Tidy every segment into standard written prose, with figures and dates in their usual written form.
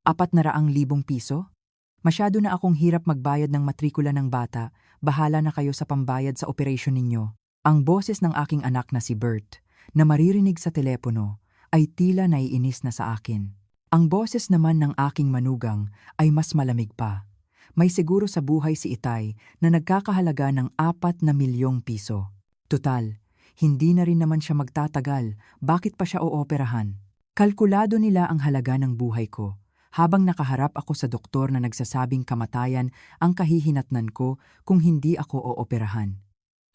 400,000 piso? Masyado na akong hirap magbayad ng matrikula ng bata, bahala na kayo sa pambayad sa operasyon ninyo. Ang boses ng aking anak na si Bert, na maririnig sa telepono, ay tila naiinis na sa akin. Ang boses naman ng aking manugang ay mas malamig pa. May siguro sa buhay si Itay na nagkakahalaga ng 4 na milyong piso. Tutal, hindi na rin naman siya magtatagal, bakit pa siya ooperahan? Kalkulado nila ang halaga ng buhay ko. Habang nakaharap ako sa doktor na nagsasabing kamatayan ang kahihinatnan ko kung hindi ako ooperahan.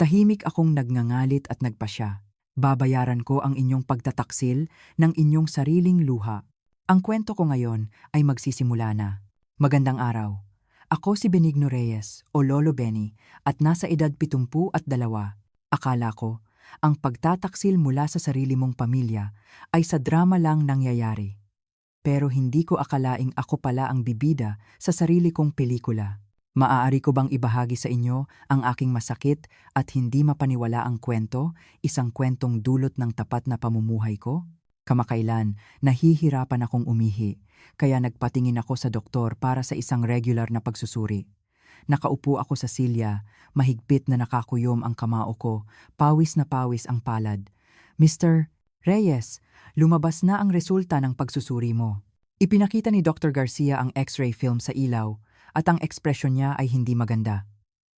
Tahimik akong nagngangalit at nagpasya. Babayaran ko ang inyong pagtataksil ng inyong sariling luha. Ang kwento ko ngayon ay magsisimula na. Magandang araw. Ako si Benigno Reyes o Lolo Benny at nasa edad 72. Akala ko, ang pagtataksil mula sa sarili mong pamilya ay sa drama lang nangyayari. Pero hindi ko akalaing ako pala ang bibida sa sarili kong pelikula. Maaari ko bang ibahagi sa inyo ang aking masakit at hindi mapaniwala ang kwento, isang kwentong dulot ng tapat na pamumuhay ko? Kamakailan, nahihirapan akong umihi, kaya nagpatingin ako sa doktor para sa isang regular na pagsusuri. Nakaupo ako sa silya, mahigpit na nakakuyom ang kamao ko, pawis na pawis ang palad. Mr. Reyes, lumabas na ang resulta ng pagsusuri mo. Ipinakita ni Dr. Garcia ang x-ray film sa ilaw at ang ekspresyon niya ay hindi maganda.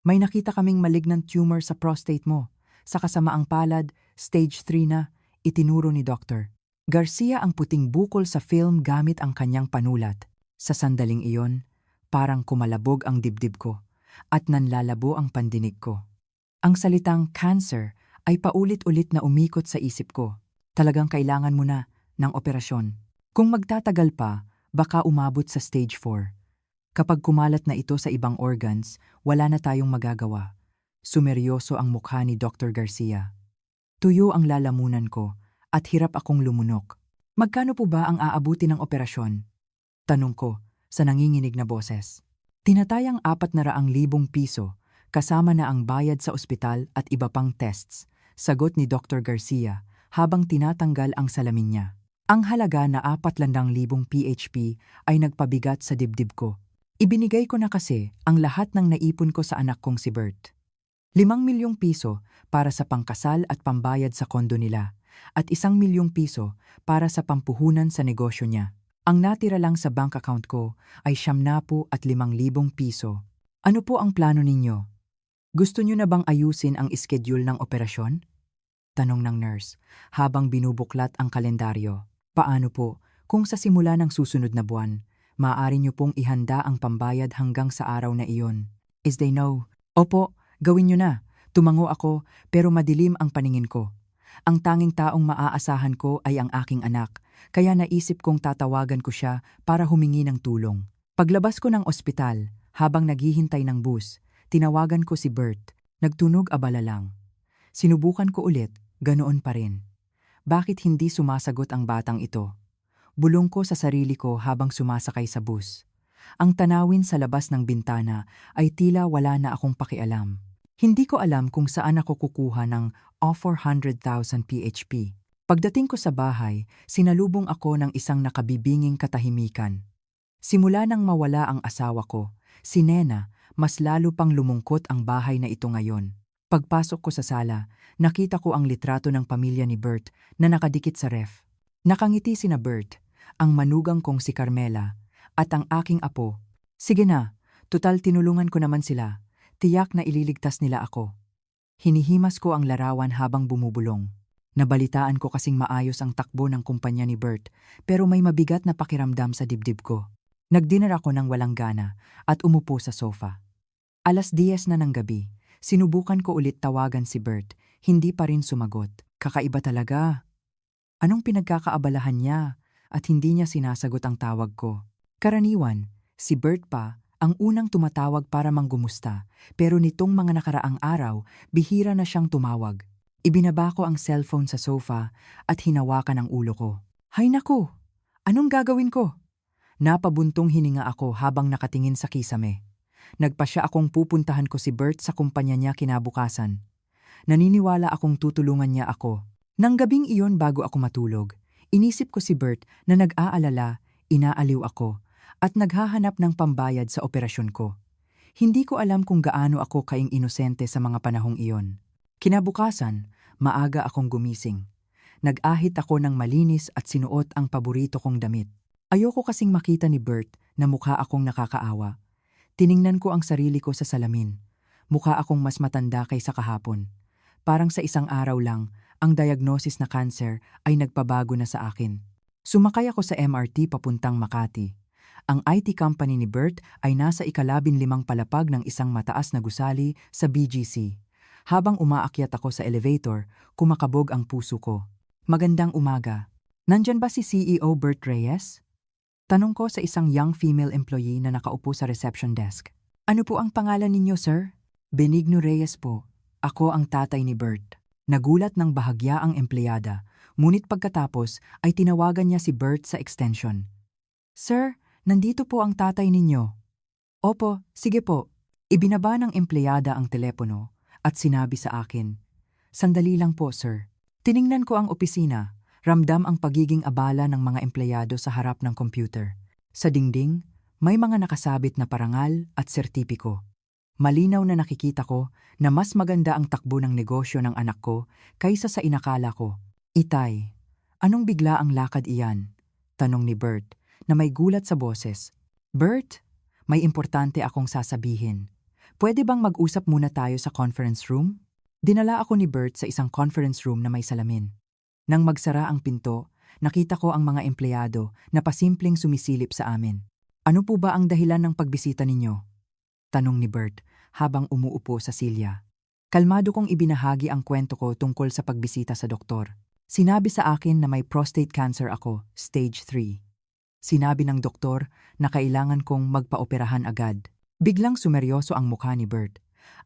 May nakita kaming malignant tumor sa prostate mo. Sa kasamaang palad, stage 3 na, itinuro ni Dr. Garcia ang puting bukol sa film gamit ang kanyang panulat. Sa sandaling iyon, parang kumalabog ang dibdib ko at nanlalabo ang pandinig ko. Ang salitang cancer ay paulit-ulit na umikot sa isip ko. Talagang kailangan mo na ng operasyon. Kung magtatagal pa, baka umabot sa stage 4. Kapag kumalat na ito sa ibang organs, wala na tayong magagawa. Sumeryoso ang mukha ni Dr. Garcia. Tuyo ang lalamunan ko at hirap akong lumunok. Magkano po ba ang aabuti ng operasyon? Tanong ko sa nanginginig na boses. Tinatayang 400,000 piso, kasama na ang bayad sa ospital at iba pang tests, sagot ni Dr. Garcia habang tinatanggal ang salamin niya. Ang halaga na 400,000 PHP ay nagpabigat sa dibdib ko. Ibinigay ko na kasi ang lahat ng naipon ko sa anak kong si Bert. 5 milyong piso para sa pangkasal at pambayad sa kondo nila, at 1 milyong piso para sa pampuhunan sa negosyo niya. Ang natira lang sa bank account ko ay 5,000 at 5,000 piso. Ano po ang plano ninyo? Gusto niyo na bang ayusin ang schedule ng operasyon? Tanong ng nurse, habang binubuklat ang kalendaryo. Paano po, kung sa simula ng susunod na buwan, maaari niyo pong ihanda ang pambayad hanggang sa araw na iyon? Is they know? Opo, gawin niyo na. Tumango ako, pero madilim ang paningin ko. Ang tanging taong maaasahan ko ay ang aking anak, kaya naisip kong tatawagan ko siya para humingi ng tulong. Paglabas ko ng ospital, habang naghihintay ng bus, tinawagan ko si Bert. Nagtunog abala lang. Sinubukan ko ulit. Ganoon pa rin. Bakit hindi sumasagot ang batang ito? Bulong ko sa sarili ko habang sumasakay sa bus. Ang tanawin sa labas ng bintana ay tila wala na akong pakialam. Hindi ko alam kung saan ako kukuha ng 400,000 PHP. Pagdating ko sa bahay, sinalubong ako ng isang nakabibinging katahimikan. Simula nang mawala ang asawa ko, si Nena, mas lalo pang lumungkot ang bahay na ito ngayon. Pagpasok ko sa sala, nakita ko ang litrato ng pamilya ni Bert na nakadikit sa ref. Nakangiti sina Bert, ang manugang kong si Carmela, at ang aking apo. Sige na, tutal tinulungan ko naman sila. Tiyak na ililigtas nila ako. Hinihimas ko ang larawan habang bumubulong. Nabalitaan ko kasing maayos ang takbo ng kumpanya ni Bert, pero may mabigat na pakiramdam sa dibdib ko. Nagdinner ako ng walang gana at umupo sa sofa. 10:00 na ng gabi. Sinubukan ko ulit tawagan si Bert, hindi pa rin sumagot. Kakaiba talaga. Anong pinagkakaabalahan niya at hindi niya sinasagot ang tawag ko? Karaniwan, si Bert pa ang unang tumatawag para manggumusta, pero nitong mga nakaraang araw, bihira na siyang tumawag. Ibinaba ko ang cellphone sa sofa at hinawakan ang ulo ko. Hay naku! Anong gagawin ko? Napabuntong hininga ako habang nakatingin sa kisame. Nagpasya akong pupuntahan ko si Bert sa kumpanya niya kinabukasan. Naniniwala akong tutulungan niya ako. Nang gabing iyon bago ako matulog, inisip ko si Bert na nag-aalala, inaaliw ako, at naghahanap ng pambayad sa operasyon ko. Hindi ko alam kung gaano ako kaing inosente sa mga panahong iyon. Kinabukasan, maaga akong gumising. Nag-ahit ako ng malinis at sinuot ang paborito kong damit. Ayoko kasing makita ni Bert na mukha akong nakakaawa. Tiningnan ko ang sarili ko sa salamin. Mukha akong mas matanda kaysa kahapon. Parang sa isang araw lang, ang diagnosis na cancer ay nagpabago na sa akin. Sumakay ako sa MRT papuntang Makati. Ang IT company ni Bert ay nasa ika-15 palapag ng isang mataas na gusali sa BGC. Habang umaakyat ako sa elevator, kumakabog ang puso ko. Magandang umaga. Nandyan ba si CEO Bert Reyes? Tanong ko sa isang young female employee na nakaupo sa reception desk. Ano po ang pangalan ninyo, sir? Benigno Reyes po. Ako ang tatay ni Bert. Nagulat ng bahagya ang empleyada, ngunit pagkatapos ay tinawagan niya si Bert sa extension. Sir, nandito po ang tatay ninyo. Opo, sige po. Ibinaba ng empleyada ang telepono at sinabi sa akin, Sandali lang po, sir. Tiningnan ko ang opisina, ramdam ang pagiging abala ng mga empleyado sa harap ng computer. Sa dingding, may mga nakasabit na parangal at sertipiko. Malinaw na nakikita ko na mas maganda ang takbo ng negosyo ng anak ko kaysa sa inakala ko. Itay, anong bigla ang lakad iyan? Tanong ni Bert na may gulat sa boses. Bert, may importante akong sasabihin. Pwede bang mag-usap muna tayo sa conference room? Dinala ako ni Bert sa isang conference room na may salamin. Nang magsara ang pinto, nakita ko ang mga empleyado na pasimpleng sumisilip sa amin. Ano po ba ang dahilan ng pagbisita ninyo? Tanong ni Bert habang umuupo sa silya. Kalmado kong ibinahagi ang kwento ko tungkol sa pagbisita sa doktor. Sinabi sa akin na may prostate cancer ako, stage 3. Sinabi ng doktor na kailangan kong magpaoperahan agad. Biglang sumeryoso ang mukha ni Bert.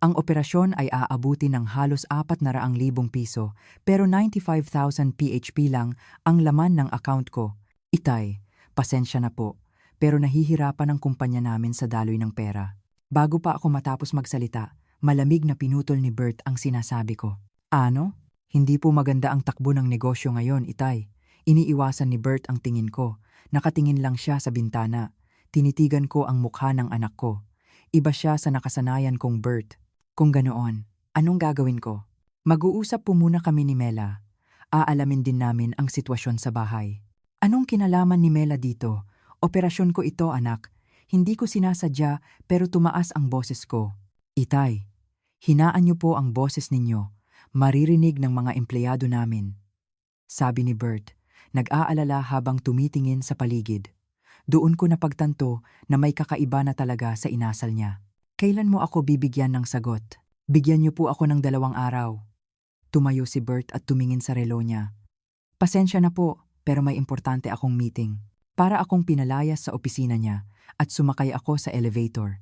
Ang operasyon ay aabuti ng halos 400,000 piso pero 95,000 PHP lang ang laman ng account ko. Itay, pasensya na po, pero nahihirapan ang kumpanya namin sa daloy ng pera. Bago pa ako matapos magsalita, malamig na pinutol ni Bert ang sinasabi ko. Ano? Hindi po maganda ang takbo ng negosyo ngayon, Itay. Iniiwasan ni Bert ang tingin ko. Nakatingin lang siya sa bintana. Tinitigan ko ang mukha ng anak ko. Iba siya sa nakasanayan kong Bert. Kung ganoon, anong gagawin ko? Mag-uusap po muna kami ni Mela. Aalamin din namin ang sitwasyon sa bahay. Anong kinalaman ni Mela dito? Operasyon ko ito, anak. Hindi ko sinasadya pero tumaas ang boses ko. Itay, hinaan niyo po ang boses ninyo. Maririnig ng mga empleyado namin. Sabi ni Bert, nag-aalala habang tumitingin sa paligid. Doon ko napagtanto na may kakaiba na talaga sa inasal niya. Kailan mo ako bibigyan ng sagot? Bigyan niyo po ako ng 2 araw. Tumayo si Bert at tumingin sa relo niya. Pasensya na po, pero may importante akong meeting. Para akong pinalayas sa opisina niya at sumakay ako sa elevator.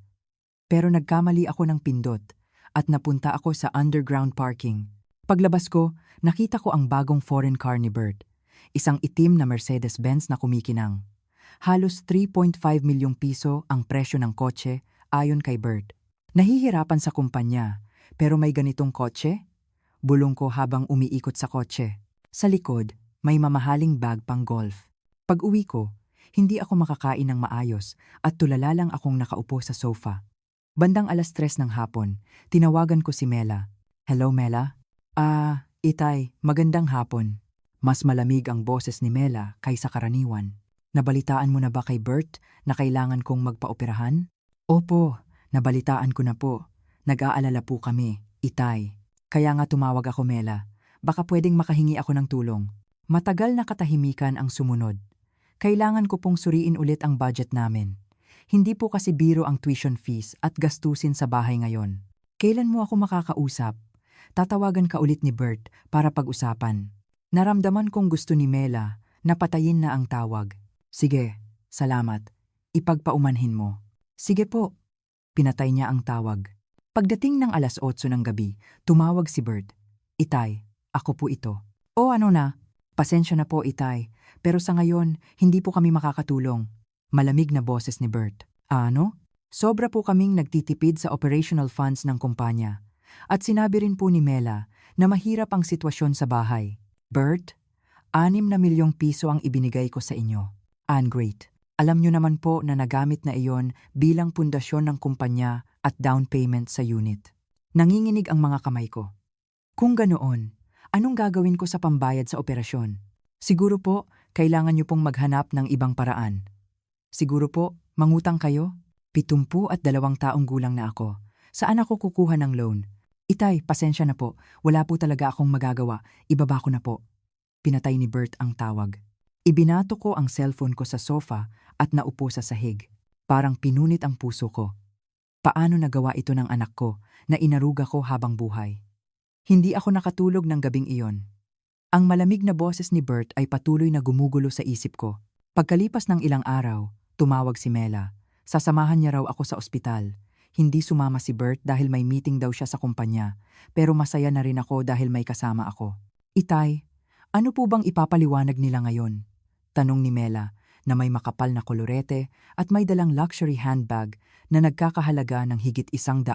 Pero nagkamali ako ng pindot at napunta ako sa underground parking. Paglabas ko, nakita ko ang bagong foreign car ni Bert. Isang itim na Mercedes-Benz na kumikinang. Halos 3.5 milyong piso ang presyo ng kotse ayon kay Bert. Nahihirapan sa kumpanya, pero may ganitong kotse? Bulong ko habang umiikot sa kotse. Sa likod, may mamahaling bag pang golf. Pag-uwi ko, hindi ako makakain ng maayos at tulala lang akong nakaupo sa sofa. Bandang 3:00 ng hapon, tinawagan ko si Mela. Hello, Mela? Itay, magandang hapon. Mas malamig ang boses ni Mela kaysa karaniwan. Nabalitaan mo na ba kay Bert na kailangan kong magpaoperahan? Opo, nabalitaan ko na po. Nag-aalala po kami, Itay. Kaya nga tumawag ako, Mela. Baka pwedeng makahingi ako ng tulong. Matagal na katahimikan ang sumunod. Kailangan ko pong suriin ulit ang budget namin. Hindi po kasi biro ang tuition fees at gastusin sa bahay ngayon. Kailan mo ako makakausap? Tatawagan ka ulit ni Bert para pag-usapan. Naramdaman kong gusto ni Mela na patayin na ang tawag. Sige, salamat. Ipagpaumanhin mo. Sige po. Pinatay niya ang tawag. Pagdating ng 8:00 ng gabi, tumawag si Bert. Itay, ako po ito. O ano na? Pasensya na po, Itay. Pero sa ngayon, hindi po kami makakatulong. Malamig na boses ni Bert. Ano? Sobra po kaming nagtitipid sa operational funds ng kumpanya. At sinabi rin po ni Mela na mahirap ang sitwasyon sa bahay. Bert, 6 na milyong piso ang ibinigay ko sa inyo. Great. Alam nyo naman po na nagamit na iyon bilang pundasyon ng kumpanya at down payment sa unit. Nanginginig ang mga kamay ko. Kung ganoon, anong gagawin ko sa pambayad sa operasyon? Siguro po, kailangan nyo pong maghanap ng ibang paraan. Siguro po, mangutang kayo? 72 taong gulang na ako. Saan ako kukuha ng loan? Itay, pasensya na po. Wala po talaga akong magagawa. Ibaba ko na po. Pinatay ni Bert ang tawag. Ibinato ko ang cellphone ko sa sofa at naupo sa sahig. Parang pinunit ang puso ko. Paano nagawa ito ng anak ko na inaruga ko habang buhay? Hindi ako nakatulog ng gabing iyon. Ang malamig na boses ni Bert ay patuloy na gumugulo sa isip ko. Pagkalipas ng ilang araw, tumawag si Mela. Sasamahan niya raw ako sa ospital. Hindi sumama si Bert dahil may meeting daw siya sa kumpanya, pero masaya na rin ako dahil may kasama ako. Itay, ano po bang ipapaliwanag nila ngayon? Tanong ni Mela na may makapal na kolorete at may dalang luxury handbag na nagkakahalaga ng higit 100,000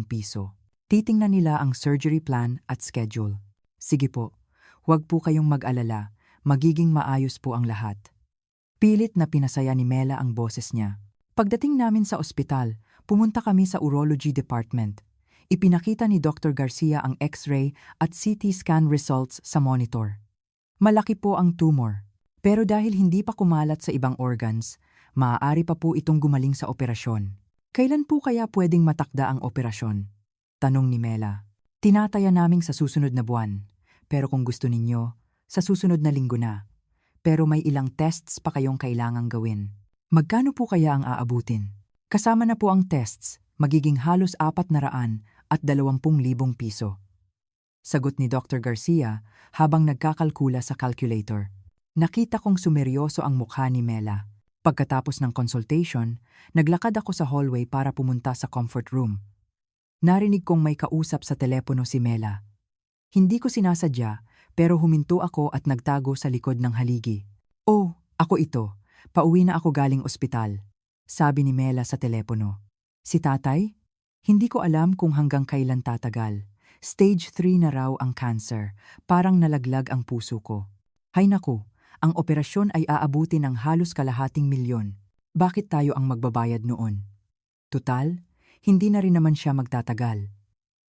piso. Titingnan nila ang surgery plan at schedule. Sige po, huwag po kayong mag-alala, magiging maayos po ang lahat. Pilit na pinasaya ni Mela ang boses niya. Pagdating namin sa ospital, pumunta kami sa urology department. Ipinakita ni Dr. Garcia ang X-ray at CT scan results sa monitor. Malaki po ang tumor, pero dahil hindi pa kumalat sa ibang organs, maaari pa po itong gumaling sa operasyon. Kailan po kaya pwedeng matakda ang operasyon? Tanong ni Mela. Tinataya naming sa susunod na buwan, pero kung gusto ninyo, sa susunod na linggo na. Pero may ilang tests pa kayong kailangang gawin. Magkano po kaya ang aabutin? Kasama na po ang tests, magiging halos 420,000 piso. Sagot ni Dr. Garcia habang nagkakalkula sa calculator. Nakita kong sumeryoso ang mukha ni Mela. Pagkatapos ng consultation, naglakad ako sa hallway para pumunta sa comfort room. Narinig kong may kausap sa telepono si Mela. Hindi ko sinasadya, pero huminto ako at nagtago sa likod ng haligi. Oh, ako ito. Pauwi na ako galing ospital. Sabi ni Mela sa telepono. Si tatay? Hindi ko alam kung hanggang kailan tatagal. Stage 3 na raw ang cancer. Parang nalaglag ang puso ko. Hay naku, ang operasyon ay aabuti ng halos kalahating milyon. Bakit tayo ang magbabayad noon? Tutal, hindi na rin naman siya magtatagal.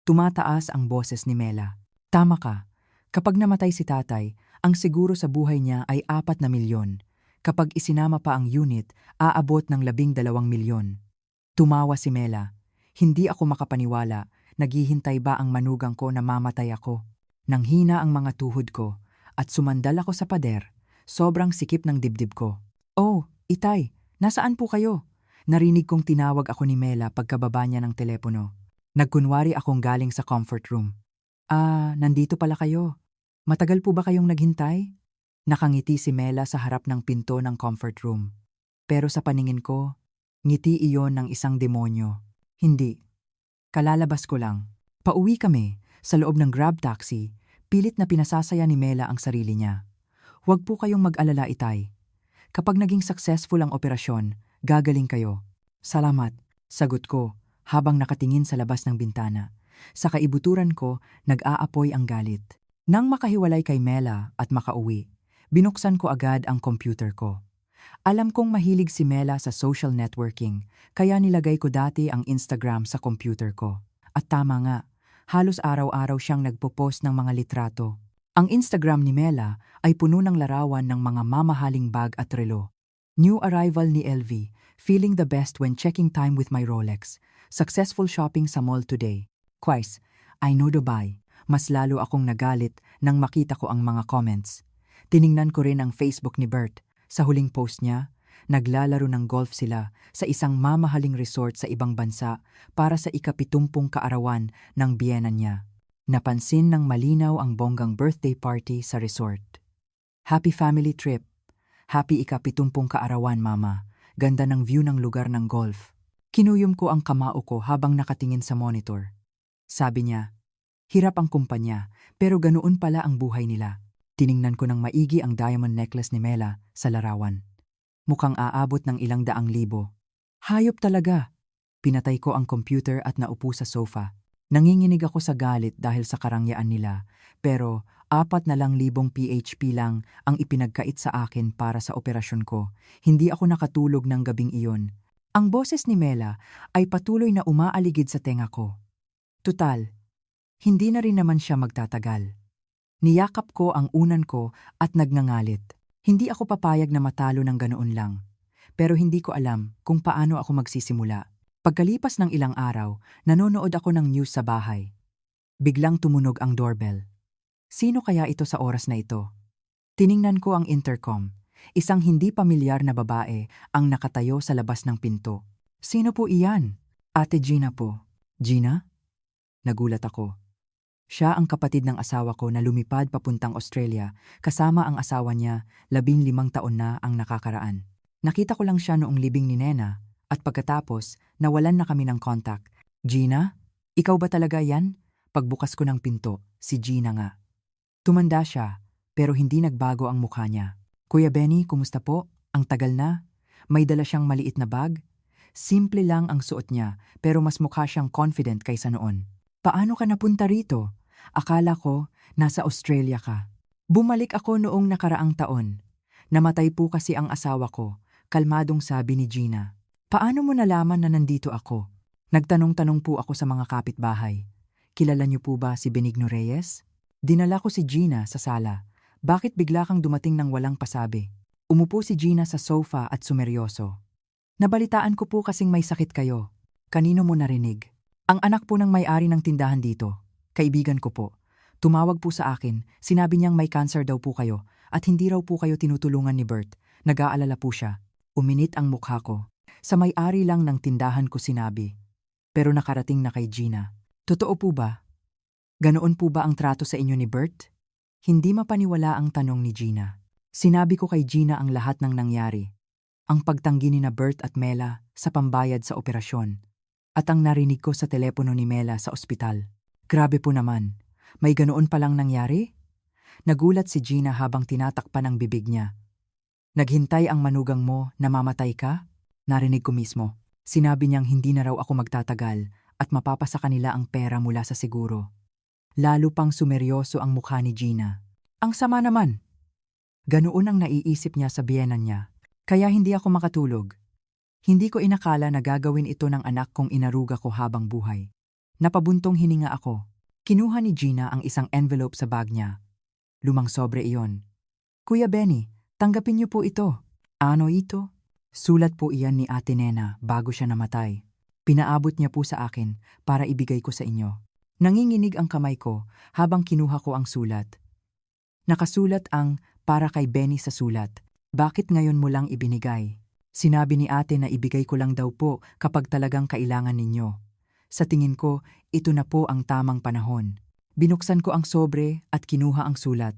Tumataas ang boses ni Mela. Tama ka. Kapag namatay si tatay, ang siguro sa buhay niya ay 4 na milyon. Kapag isinama pa ang unit, aabot ng 12 milyon. Tumawa si Mela. Hindi ako makapaniwala. Naghihintay ba ang manugang ko na mamatay ako? Nanghina ang mga tuhod ko at sumandal ako sa pader. Sobrang sikip ng dibdib ko. Oh, itay, nasaan po kayo? Narinig kong tinawag ako ni Mela pagkababa niya ng telepono. Nagkunwari akong galing sa comfort room. Nandito pala kayo. Matagal po ba kayong naghintay? Nakangiti si Mela sa harap ng pinto ng comfort room. Pero sa paningin ko, ngiti iyon ng isang demonyo. Hindi. Kalalabas ko lang. Pauwi kami, sa loob ng Grab taxi, pilit na pinasasaya ni Mela ang sarili niya. Huwag po kayong mag-alala, itay. Kapag naging successful ang operasyon, gagaling kayo. Salamat, sagot ko, habang nakatingin sa labas ng bintana. Sa kaibuturan ko, nag-aapoy ang galit. Nang makahiwalay kay Mela at makauwi, binuksan ko agad ang computer ko. Alam kong mahilig si Mela sa social networking, kaya nilagay ko dati ang Instagram sa computer ko. At tama nga, halos araw-araw siyang nagpo-post ng mga litrato. Ang Instagram ni Mela ay puno ng larawan ng mga mamahaling bag at relo. New arrival ni LV, feeling the best when checking time with my Rolex. Successful shopping sa mall today. Quais, I know Dubai. Mas lalo akong nagalit nang makita ko ang mga comments. Tiningnan ko rin ang Facebook ni Bert. Sa huling post niya, naglalaro ng golf sila sa isang mamahaling resort sa ibang bansa para sa ika-70 kaarawan ng biyenan niya. Napansin ng malinaw ang bonggang birthday party sa resort. Happy family trip. Happy ika-70 kaarawan, mama. Ganda ng view ng lugar ng golf. Kinuyom ko ang kamao ko habang nakatingin sa monitor. Sabi niya, hirap ang kumpanya, pero ganoon pala ang buhay nila. Tiningnan ko ng maigi ang diamond necklace ni Mela sa larawan. Mukhang aabot ng ilang daang libo. Hayop talaga. Pinatay ko ang computer at naupo sa sofa. Nanginginig ako sa galit dahil sa karangyaan nila, pero 4,000 PHP lang ang ipinagkait sa akin para sa operasyon ko. Hindi ako nakatulog ng gabing iyon. Ang boses ni Mela ay patuloy na umaaligid sa tenga ko. Tutal, hindi na rin naman siya magtatagal. Niyakap ko ang unan ko at nagngangalit. Hindi ako papayag na matalo ng ganoon lang. Pero hindi ko alam kung paano ako magsisimula. Pagkalipas ng ilang araw, nanonood ako ng news sa bahay. Biglang tumunog ang doorbell. Sino kaya ito sa oras na ito? Tiningnan ko ang intercom. Isang hindi pamilyar na babae ang nakatayo sa labas ng pinto. Sino po iyan? Ate Gina po. Gina? Nagulat ako. Siya ang kapatid ng asawa ko na lumipad papuntang Australia kasama ang asawa niya, 15 taon na ang nakakaraan. Nakita ko lang siya noong libing ni Nena at pagkatapos nawalan na kami ng contact. Gina? Ikaw ba talaga yan? Pagbukas ko ng pinto, si Gina nga. Tumanda siya, pero hindi nagbago ang mukha niya. Kuya Benny, kumusta po? Ang tagal na. May dala siyang maliit na bag. Simple lang ang suot niya, pero mas mukha siyang confident kaysa noon. Paano ka napunta rito? Akala ko, nasa Australia ka. Bumalik ako noong nakaraang taon. Namatay po kasi ang asawa ko, kalmadong sabi ni Gina. Paano mo nalaman na nandito ako? Nagtanong-tanong po ako sa mga kapitbahay. Kilala niyo po ba si Benigno Reyes? Dinala ko si Gina sa sala. Bakit bigla kang dumating ng walang pasabi? Umupo si Gina sa sofa at sumeryoso. Nabalitaan ko po kasing may sakit kayo. Kanino mo narinig? Ang anak po ng may-ari ng tindahan dito. Kaibigan ko po. Tumawag po sa akin, sinabi niyang may cancer daw po kayo at hindi raw po kayo tinutulungan ni Bert. Nag-aalala po siya. Uminit ang mukha ko. Sa may-ari lang ng tindahan ko sinabi. Pero nakarating na kay Gina. Totoo po ba? Ganoon po ba ang trato sa inyo ni Bert? Hindi mapaniwala ang tanong ni Gina. Sinabi ko kay Gina ang lahat ng nangyari. Ang pagtanggi ni na Bert at Mela sa pambayad sa operasyon. At ang narinig ko sa telepono ni Mela sa ospital. Grabe po naman. May ganoon palang nangyari? Nagulat si Gina habang tinatakpan ang bibig niya. Naghintay ang manugang mo na mamatay ka? Narinig ko mismo. Sinabi niyang hindi na raw ako magtatagal at mapapasa kanila ang pera mula sa siguro. Lalo pang sumeryoso ang mukha ni Gina. Ang sama naman. Ganoon ang naiisip niya sa biyenan niya. Kaya hindi ako makatulog. Hindi ko inakala na gagawin ito ng anak kong inaruga ko habang buhay. Napabuntong hininga ako. Kinuha ni Gina ang isang envelope sa bag niya. Lumang sobre iyon. Kuya Benny, tanggapin niyo po ito. Ano ito? Sulat po iyan ni Ate Nena bago siya namatay. Pinaabot niya po sa akin para ibigay ko sa inyo. Nanginginig ang kamay ko habang kinuha ko ang sulat. Nakasulat ang para kay Benny sa sulat. Bakit ngayon mo lang ibinigay? Sinabi ni ate na ibigay ko lang daw po kapag talagang kailangan ninyo. Sa tingin ko, ito na po ang tamang panahon. Binuksan ko ang sobre at kinuha ang sulat.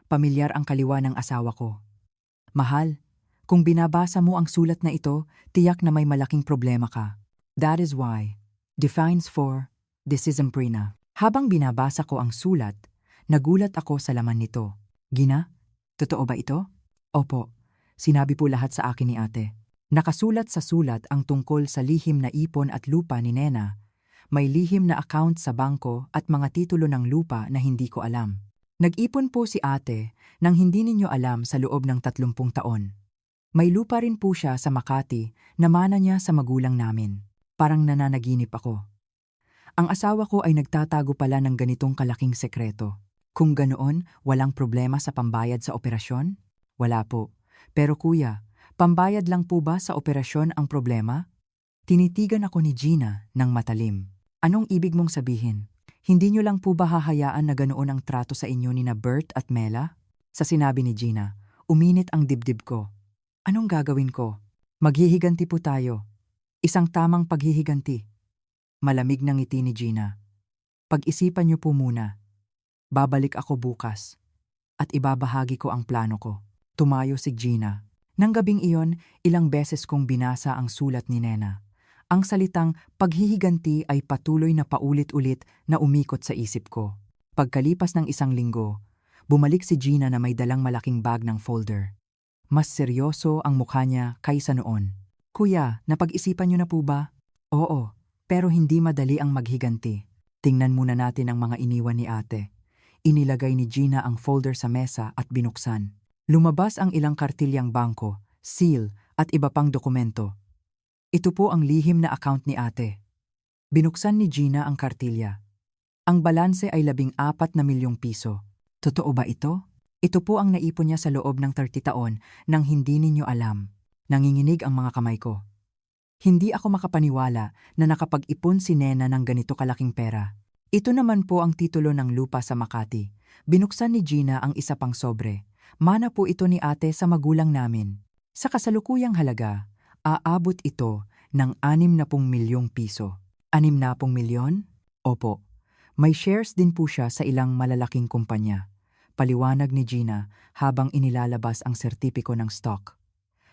Pamilyar ang kaliwa ng asawa ko. Mahal, kung binabasa mo ang sulat na ito, tiyak na may malaking problema ka. That is why. Defines for, this is Emprina. Habang binabasa ko ang sulat, nagulat ako sa laman nito. Gina, totoo ba ito? Opo, sinabi po lahat sa akin ni ate. Nakasulat sa sulat ang tungkol sa lihim na ipon at lupa ni Nena. May lihim na account sa bangko at mga titulo ng lupa na hindi ko alam. Nag-ipon po si ate nang hindi ninyo alam sa loob ng 30 taon. May lupa rin po siya sa Makati na mana niya sa magulang namin. Parang nananaginip ako. Ang asawa ko ay nagtatago pala ng ganitong kalaking sekreto. Kung ganoon, walang problema sa pambayad sa operasyon? Wala po. Pero kuya, pambayad lang po ba sa operasyon ang problema? Tinitigan ako ni Gina ng matalim. Anong ibig mong sabihin? Hindi niyo lang po ba hahayaan na ganoon ang trato sa inyo ni na Bert at Mela? Sa sinabi ni Gina, uminit ang dibdib ko. Anong gagawin ko? Maghihiganti po tayo. Isang tamang paghihiganti. Malamig ng ngiti ni Gina. Pag-isipan niyo po muna. Babalik ako bukas. At ibabahagi ko ang plano ko. Tumayo si Gina. Nang gabing iyon, ilang beses kong binasa ang sulat ni Nena. Ang salitang paghihiganti ay patuloy na paulit-ulit na umikot sa isip ko. Pagkalipas ng isang linggo, bumalik si Gina na may dalang malaking bag ng folder. Mas seryoso ang mukha niya kaysa noon. Kuya, napag-isipan niyo na po ba? Oo, pero hindi madali ang maghiganti. Tingnan muna natin ang mga iniwan ni ate. Inilagay ni Gina ang folder sa mesa at binuksan. Lumabas ang ilang kartilyang bangko, seal, at iba pang dokumento. Ito po ang lihim na account ni ate. Binuksan ni Gina ang kartilya. Ang balanse ay 14 na milyong piso. Totoo ba ito? Ito po ang naipon niya sa loob ng 30 taon nang hindi ninyo alam. Nanginginig ang mga kamay ko. Hindi ako makapaniwala na nakapag-ipon si Nena ng ganito kalaking pera. Ito naman po ang titulo ng lupa sa Makati. Binuksan ni Gina ang isa pang sobre. Mana po ito ni ate sa magulang namin. Sa kasalukuyang halaga, aabot ito ng 60 milyong piso. 60 milyon? Opo. May shares din po siya sa ilang malalaking kumpanya. Paliwanag ni Gina habang inilalabas ang sertipiko ng stock.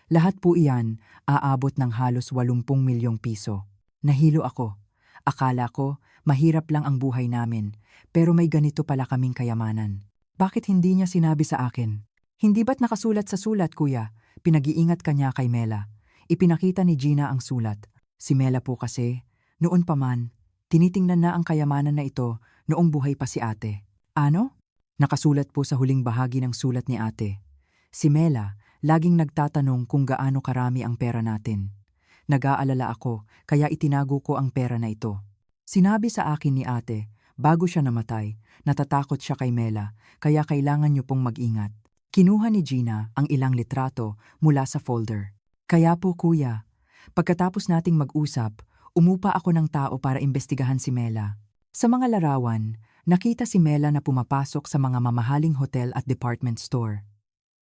Lahat po iyan aabot ng halos 80 milyong piso. Nahilo ako. Akala ko mahirap lang ang buhay namin, pero may ganito pala kaming kayamanan. Bakit hindi niya sinabi sa akin? Hindi ba't nakasulat sa sulat, kuya? Pinag-iingat ka niya kay Mela. Ipinakita ni Gina ang sulat. Si Mela po kasi, noon pa man, tinitingnan na ang kayamanan na ito noong buhay pa si ate. Ano? Nakasulat po sa huling bahagi ng sulat ni ate. Si Mela, laging nagtatanong kung gaano karami ang pera natin. Nag-aalala ako, kaya itinago ko ang pera na ito. Sinabi sa akin ni ate, bago siya namatay, natatakot siya kay Mela, kaya kailangan niyo pong mag-ingat. Kinuha ni Gina ang ilang litrato mula sa folder. Kaya po kuya, pagkatapos nating mag-usap, umupa ako ng tao para imbestigahan si Mela. Sa mga larawan, nakita si Mela na pumapasok sa mga mamahaling hotel at department store.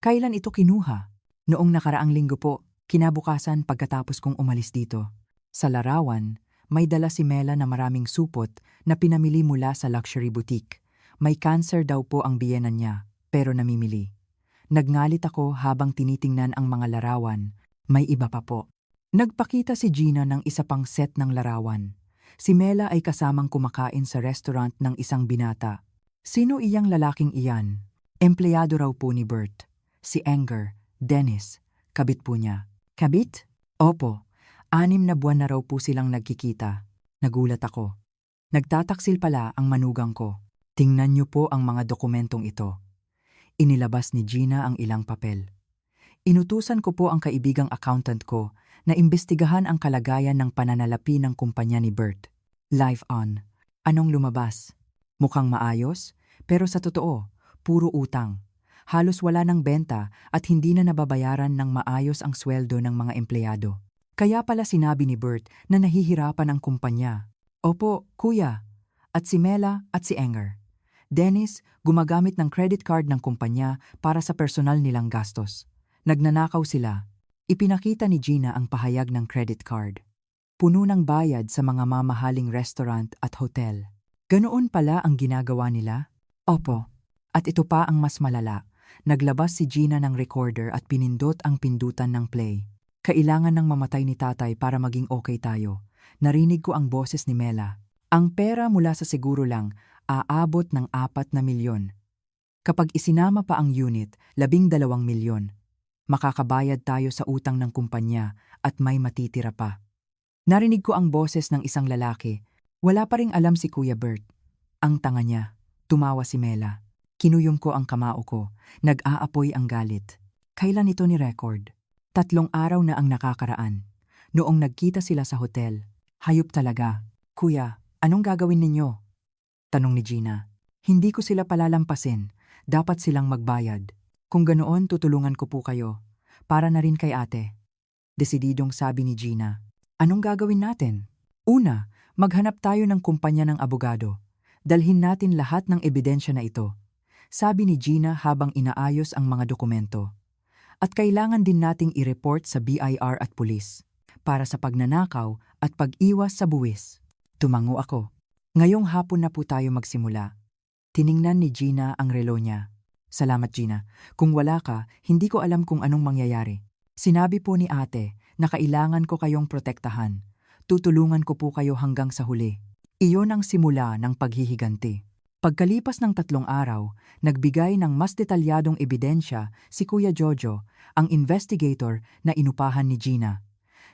Kailan ito kinuha? Noong nakaraang linggo po, kinabukasan pagkatapos kong umalis dito. Sa larawan, may dala si Mela na maraming supot na pinamili mula sa luxury boutique. May cancer daw po ang biyenan niya, pero namimili. Nagngalit ako habang tinitingnan ang mga larawan. May iba pa po. Nagpakita si Gina ng isa pang set ng larawan. Si Mela ay kasamang kumakain sa restaurant ng isang binata. Sino iyang lalaking iyan? Empleyado raw po ni Bert. Si Anger, Dennis, kabit po niya. Kabit? Opo, 6 na buwan na raw po silang nagkikita. Nagulat ako. Nagtataksil pala ang manugang ko. Tingnan niyo po ang mga dokumentong ito. Inilabas ni Gina ang ilang papel. Inutusan ko po ang kaibigang accountant ko na imbestigahan ang kalagayan ng pananalapi ng kumpanya ni Bert. Live on. Anong lumabas? Mukhang maayos, pero sa totoo, puro utang. Halos wala ng benta at hindi na nababayaran ng maayos ang sweldo ng mga empleyado. Kaya pala sinabi ni Bert na nahihirapan ang kumpanya. Opo, kuya. At si Mela at si Enger. Dennis, gumagamit ng credit card ng kumpanya para sa personal nilang gastos. Nagnanakaw sila. Ipinakita ni Gina ang pahayag ng credit card. Puno ng bayad sa mga mamahaling restaurant at hotel. Ganoon pala ang ginagawa nila? Opo. At ito pa ang mas malala. Naglabas si Gina ng recorder at pinindot ang pindutan ng play. Kailangan ng mamatay ni tatay para maging okay tayo. Narinig ko ang boses ni Mela. Ang pera mula sa seguro lang, aabot ng 4 na milyon. Kapag isinama pa ang unit, 12 milyon. Makakabayad tayo sa utang ng kumpanya at may matitira pa. Narinig ko ang boses ng isang lalaki. Wala pa ring alam si Kuya Bert. Ang tanga niya. Tumawa si Mela. Kinuyom ko ang kamao ko. Nag-aapoy ang galit. Kailan ito ni record? 3 araw na ang nakakaraan. Noong nagkita sila sa hotel. Hayop talaga. Kuya, anong gagawin ninyo? Tanong ni Gina. Hindi ko sila palalampasin. Dapat silang magbayad. Kung ganoon, tutulungan ko po kayo. Para na rin kay ate. Desididong sabi ni Gina. Anong gagawin natin? Una, maghanap tayo ng kumpanya ng abogado. Dalhin natin lahat ng ebidensya na ito. Sabi ni Gina habang inaayos ang mga dokumento. At kailangan din nating i-report sa BIR at pulis. Para sa pagnanakaw at pag-iwas sa buwis. Tumango ako. Ngayong hapon na po tayo magsimula. Tiningnan ni Gina ang relo niya. Salamat Gina. Kung wala ka, hindi ko alam kung anong mangyayari. Sinabi po ni ate na kailangan ko kayong protektahan. Tutulungan ko po kayo hanggang sa huli. Iyon ang simula ng paghihiganti. Pagkalipas ng 3 araw, nagbigay ng mas detalyadong ebidensya si Kuya Jojo, ang investigator na inupahan ni Gina.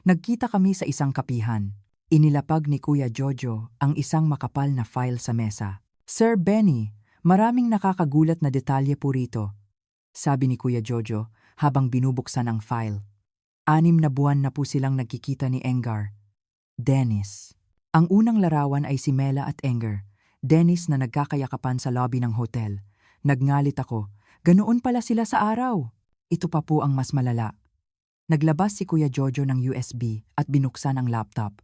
Nagkita kami sa isang kapihan. Inilapag ni Kuya Jojo ang isang makapal na file sa mesa. Sir Benny, Maraming nakakagulat na detalye po rito, sabi ni Kuya Jojo habang binubuksan ang file. 6 na buwan na po silang nagkikita ni Engar. Dennis. Ang unang larawan ay si Mela at Enger. Dennis na nagkakayakapan sa lobby ng hotel. Nagngalit ako. Ganoon pala sila sa araw. Ito pa po ang mas malala. Naglabas si Kuya Jojo ng USB at binuksan ang laptop.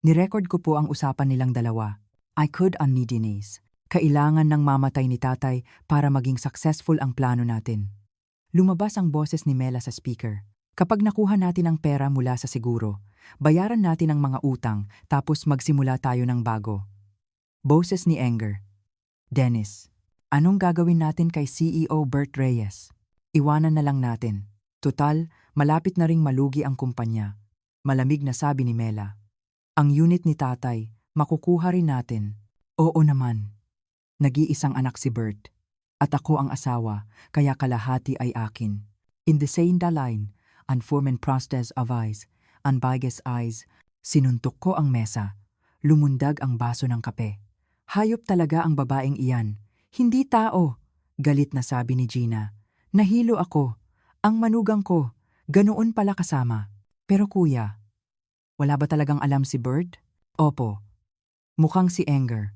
Nirecord ko po ang usapan nilang dalawa. I could on me Denise. Kailangan ng mamatay ni tatay para maging successful ang plano natin. Lumabas ang boses ni Mela sa speaker. Kapag nakuha natin ang pera mula sa seguro, bayaran natin ang mga utang tapos magsimula tayo ng bago. Boses ni Enger. Dennis, anong gagawin natin kay CEO Bert Reyes? Iwanan na lang natin. Tutal, malapit na ring malugi ang kumpanya. Malamig na sabi ni Mela. Ang unit ni tatay, makukuha rin natin. Oo naman. Nag-iisang anak si Bert. At ako ang asawa, kaya kalahati ay akin. In the same line, unformed prostes of eyes, unbiased eyes, sinuntok ko ang mesa. Lumundag ang baso ng kape. Hayop talaga ang babaeng iyan. Hindi tao. Galit na sabi ni Gina. Nahilo ako. Ang manugang ko. Ganoon pala kasama. Pero kuya, wala ba talagang alam si Bert? Opo. Mukhang si Enger.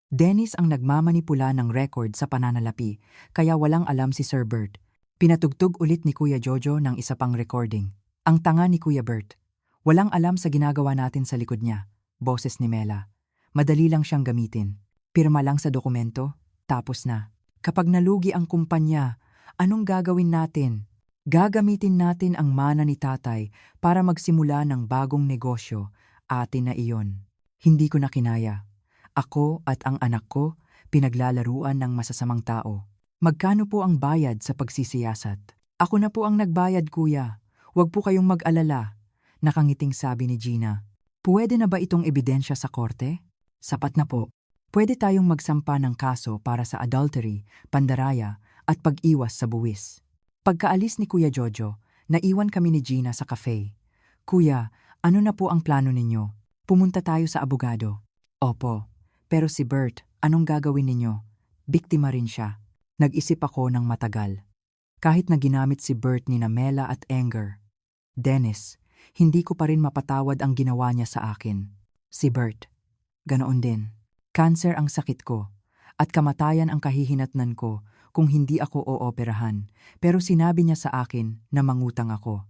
Dennis ang nagmamanipula ng record sa pananalapi, kaya walang alam si Sir Bert. Pinatugtog ulit ni Kuya Jojo ng isa pang recording. Ang tanga ni Kuya Bert. Walang alam sa ginagawa natin sa likod niya. Boses ni Mela. Madali lang siyang gamitin. Pirma lang sa dokumento, tapos na. Kapag nalugi ang kumpanya, anong gagawin natin? Gagamitin natin ang mana ni tatay para magsimula ng bagong negosyo. Atin na iyon. Hindi ko na kinaya. Ako at ang anak ko, pinaglalaruan ng masasamang tao. Magkano po ang bayad sa pagsisiyasat? Ako na po ang nagbayad, kuya. Huwag po kayong mag-alala. Nakangiting sabi ni Gina. Pwede na ba itong ebidensya sa korte? Sapat na po. Pwede tayong magsampa ng kaso para sa adultery, pandaraya, at pag-iwas sa buwis. Pagkaalis ni Kuya Jojo, naiwan kami ni Gina sa cafe. Kuya, ano na po ang plano ninyo? Pumunta tayo sa abogado. Opo. Pero si Bert, anong gagawin ninyo? Biktima rin siya. Nag-isip ako ng matagal. Kahit na ginamit si Bert ni Mela at Enger. Dennis, hindi ko pa rin mapatawad ang ginawa niya sa akin. Si Bert, ganoon din. Cancer ang sakit ko. At kamatayan ang kahihinatnan ko kung hindi ako ooperahan. Pero sinabi niya sa akin na mangutang ako.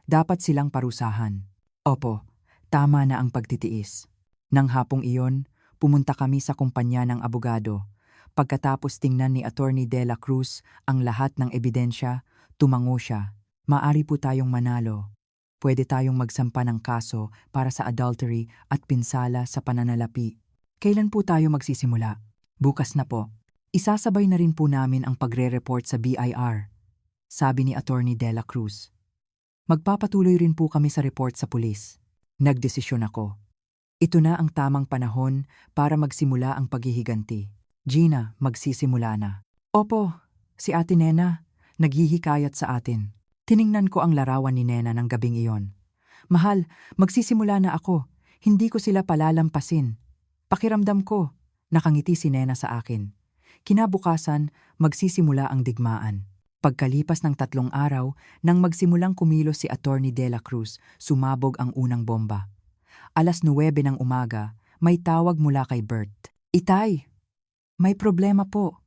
Dapat silang parusahan. Opo, tama na ang pagtitiis. Nang hapong iyon, pumunta kami sa kumpanya ng abogado. Pagkatapos tingnan ni Attorney De La Cruz ang lahat ng ebidensya, tumango siya. Maari po tayong manalo. Pwede tayong magsampa ng kaso para sa adultery at pinsala sa pananalapi. Kailan po tayo magsisimula? Bukas na po. Isasabay na rin po namin ang pagre-report sa BIR, sabi ni Attorney De La Cruz. Magpapatuloy rin po kami sa report sa pulis. Nagdesisyon ako. Ito na ang tamang panahon para magsimula ang paghihiganti. Gina, magsisimula na. Opo, si Ate Nena, naghihikayat sa atin. Tiningnan ko ang larawan ni Nena ng gabing iyon. Mahal, magsisimula na ako. Hindi ko sila palalampasin. Pakiramdam ko, nakangiti si Nena sa akin. Kinabukasan, magsisimula ang digmaan. Pagkalipas ng 3 araw, nang magsimulang kumilos si Attorney De La Cruz, sumabog ang unang bomba. 9:00 ng umaga, may tawag mula kay Bert. Itay, may problema po.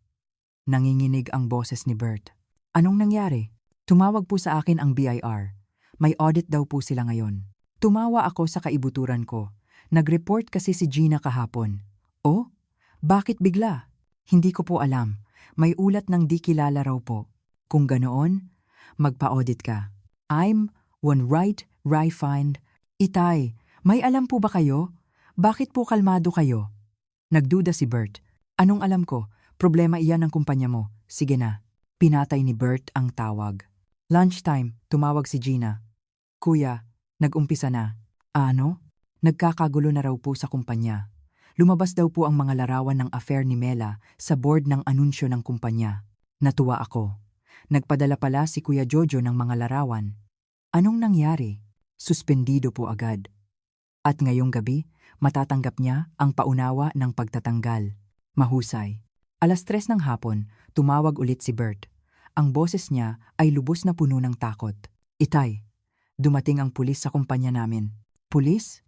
Nanginginig ang boses ni Bert. Anong nangyari? Tumawag po sa akin ang BIR. May audit daw po sila ngayon. Tumawa ako sa kaibuturan ko. Nag-report kasi si Gina kahapon. Oh? Bakit bigla? Hindi ko po alam. May ulat ng di kilala raw po. Kung ganoon, magpa-audit ka. I'm one right find. Itay, may alam po ba kayo? Bakit po kalmado kayo? Nagduda si Bert. Anong alam ko? Problema iyan ng kumpanya mo. Sige na. Pinatay ni Bert ang tawag. Lunchtime, tumawag si Gina. Kuya, nag-umpisa na. Ano? Nagkakagulo na raw po sa kumpanya. Lumabas daw po ang mga larawan ng affair ni Mela sa board ng anunsyo ng kumpanya. Natuwa ako. Nagpadala pala si Kuya Jojo ng mga larawan. Anong nangyari? Suspendido po agad. At ngayong gabi, matatanggap niya ang paunawa ng pagtatanggal. Mahusay. 3:00 ng hapon, tumawag ulit si Bert. Ang boses niya ay lubos na puno ng takot. Itay, dumating ang pulis sa kumpanya namin. Pulis?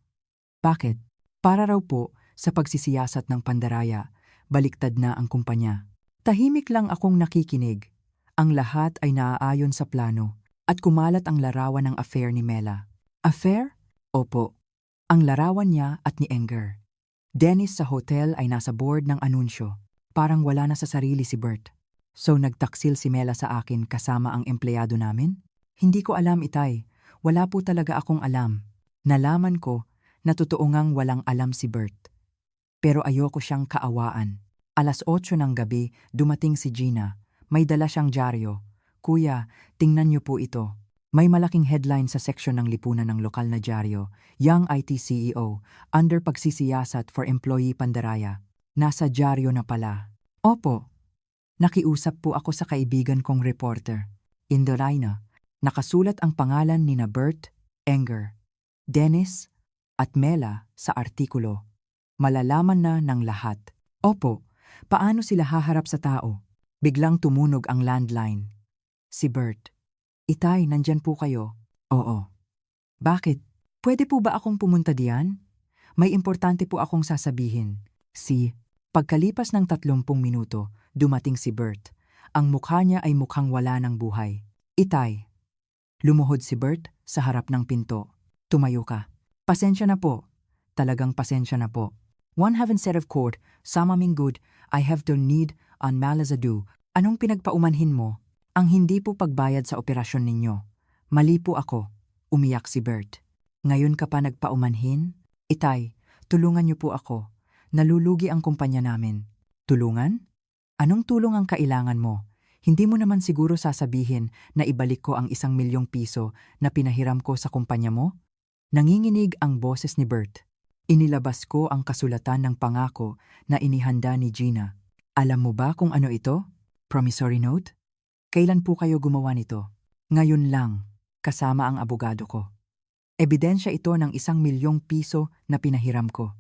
Bakit? Para raw po sa pagsisiyasat ng pandaraya, baliktad na ang kumpanya. Tahimik lang akong nakikinig. Ang lahat ay naaayon sa plano at kumalat ang larawan ng affair ni Mela. Affair? Opo. Ang larawan niya at ni Enger. Dennis sa hotel ay nasa board ng anunsyo. Parang wala na sa sarili si Bert. So nagtaksil si Mela sa akin kasama ang empleyado namin? Hindi ko alam, Itay. Wala po talaga akong alam. Nalaman ko na totoo ngang walang alam si Bert. Pero ayoko siyang kaawaan. 8:00 ng gabi, dumating si Gina. May dala siyang dyaryo. Kuya, tingnan niyo po ito. May malaking headline sa seksyon ng lipunan ng lokal na dyaryo. Young IT CEO, under pagsisiyasat for employee pandaraya. Nasa dyaryo na pala. Opo. Nakiusap po ako sa kaibigan kong reporter, Indorina. Nakasulat ang pangalan ni na Bert, Enger, Dennis, at Mela sa artikulo. Malalaman na ng lahat. Opo, paano sila haharap sa tao? Biglang tumunog ang landline. Si Bert. Itay, nandyan po kayo. Oo. Bakit? Pwede po ba akong pumunta diyan? May importante po akong sasabihin. Pagkalipas ng 30 minuto, dumating si Bert. Ang mukha niya ay mukhang wala ng buhay. Itay. Lumuhod si Bert sa harap ng pinto. Tumayo ka. Pasensya na po. Talagang pasensya na po. One haven't said of court, samaming good, I have to need on malazadu. Anong pinagpaumanhin mo? Ang hindi po pagbayad sa operasyon ninyo. Mali po ako. Umiyak si Bert. Ngayon ka pa nagpaumanhin? Itay, tulungan niyo po ako. Nalulugi ang kumpanya namin. Tulungan? Anong tulong ang kailangan mo? Hindi mo naman siguro sasabihin na ibalik ko ang 1,000,000 piso na pinahiram ko sa kumpanya mo? Nanginginig ang boses ni Bert. Inilabas ko ang kasulatan ng pangako na inihanda ni Gina. Alam mo ba kung ano ito? Promissory note? Kailan po kayo gumawa nito? Ngayon lang, kasama ang abogado ko. Ebidensya ito ng 1,000,000 piso na pinahiram ko.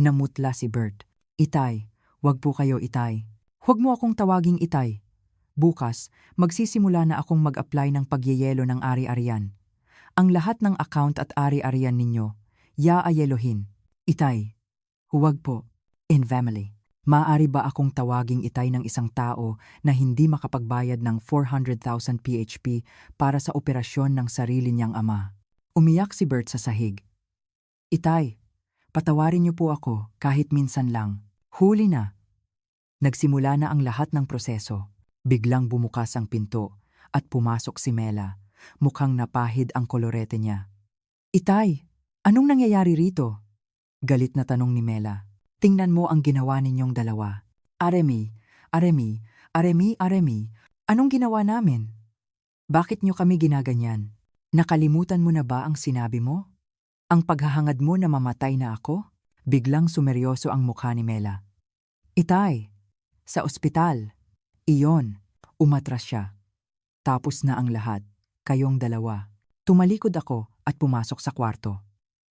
Namutla si Bert. Itay, wag po kayo, Itay. Huwag mo akong tawaging Itay. Bukas, magsisimula na akong mag-apply ng pagyeyelo ng ari-arian. Ang lahat ng account at ari-arian ninyo, yaayelohin. Itay. Huwag po. In family. Maaari ba akong tawaging Itay ng isang tao na hindi makapagbayad ng 400,000 PHP para sa operasyon ng sarili niyang ama? Umiyak si Bert sa sahig. Itay, patawarin niyo po ako kahit minsan lang. Huli na. Nagsimula na ang lahat ng proseso. Biglang bumukas ang pinto at pumasok si Mela. Mukhang napahid ang kolorete niya. Itay, anong nangyayari rito? Galit na tanong ni Mela. Tingnan mo ang ginawa ninyong dalawa. Aremi, anong ginawa namin? Bakit niyo kami ginaganyan? Nakalimutan mo na ba ang sinabi mo? Ang paghahangad mo na mamatay na ako? Biglang sumeryoso ang mukha ni Mela. Itay, sa ospital. Iyon, umatras siya. Tapos na ang lahat, kayong dalawa. Tumalikod ako at pumasok sa kwarto.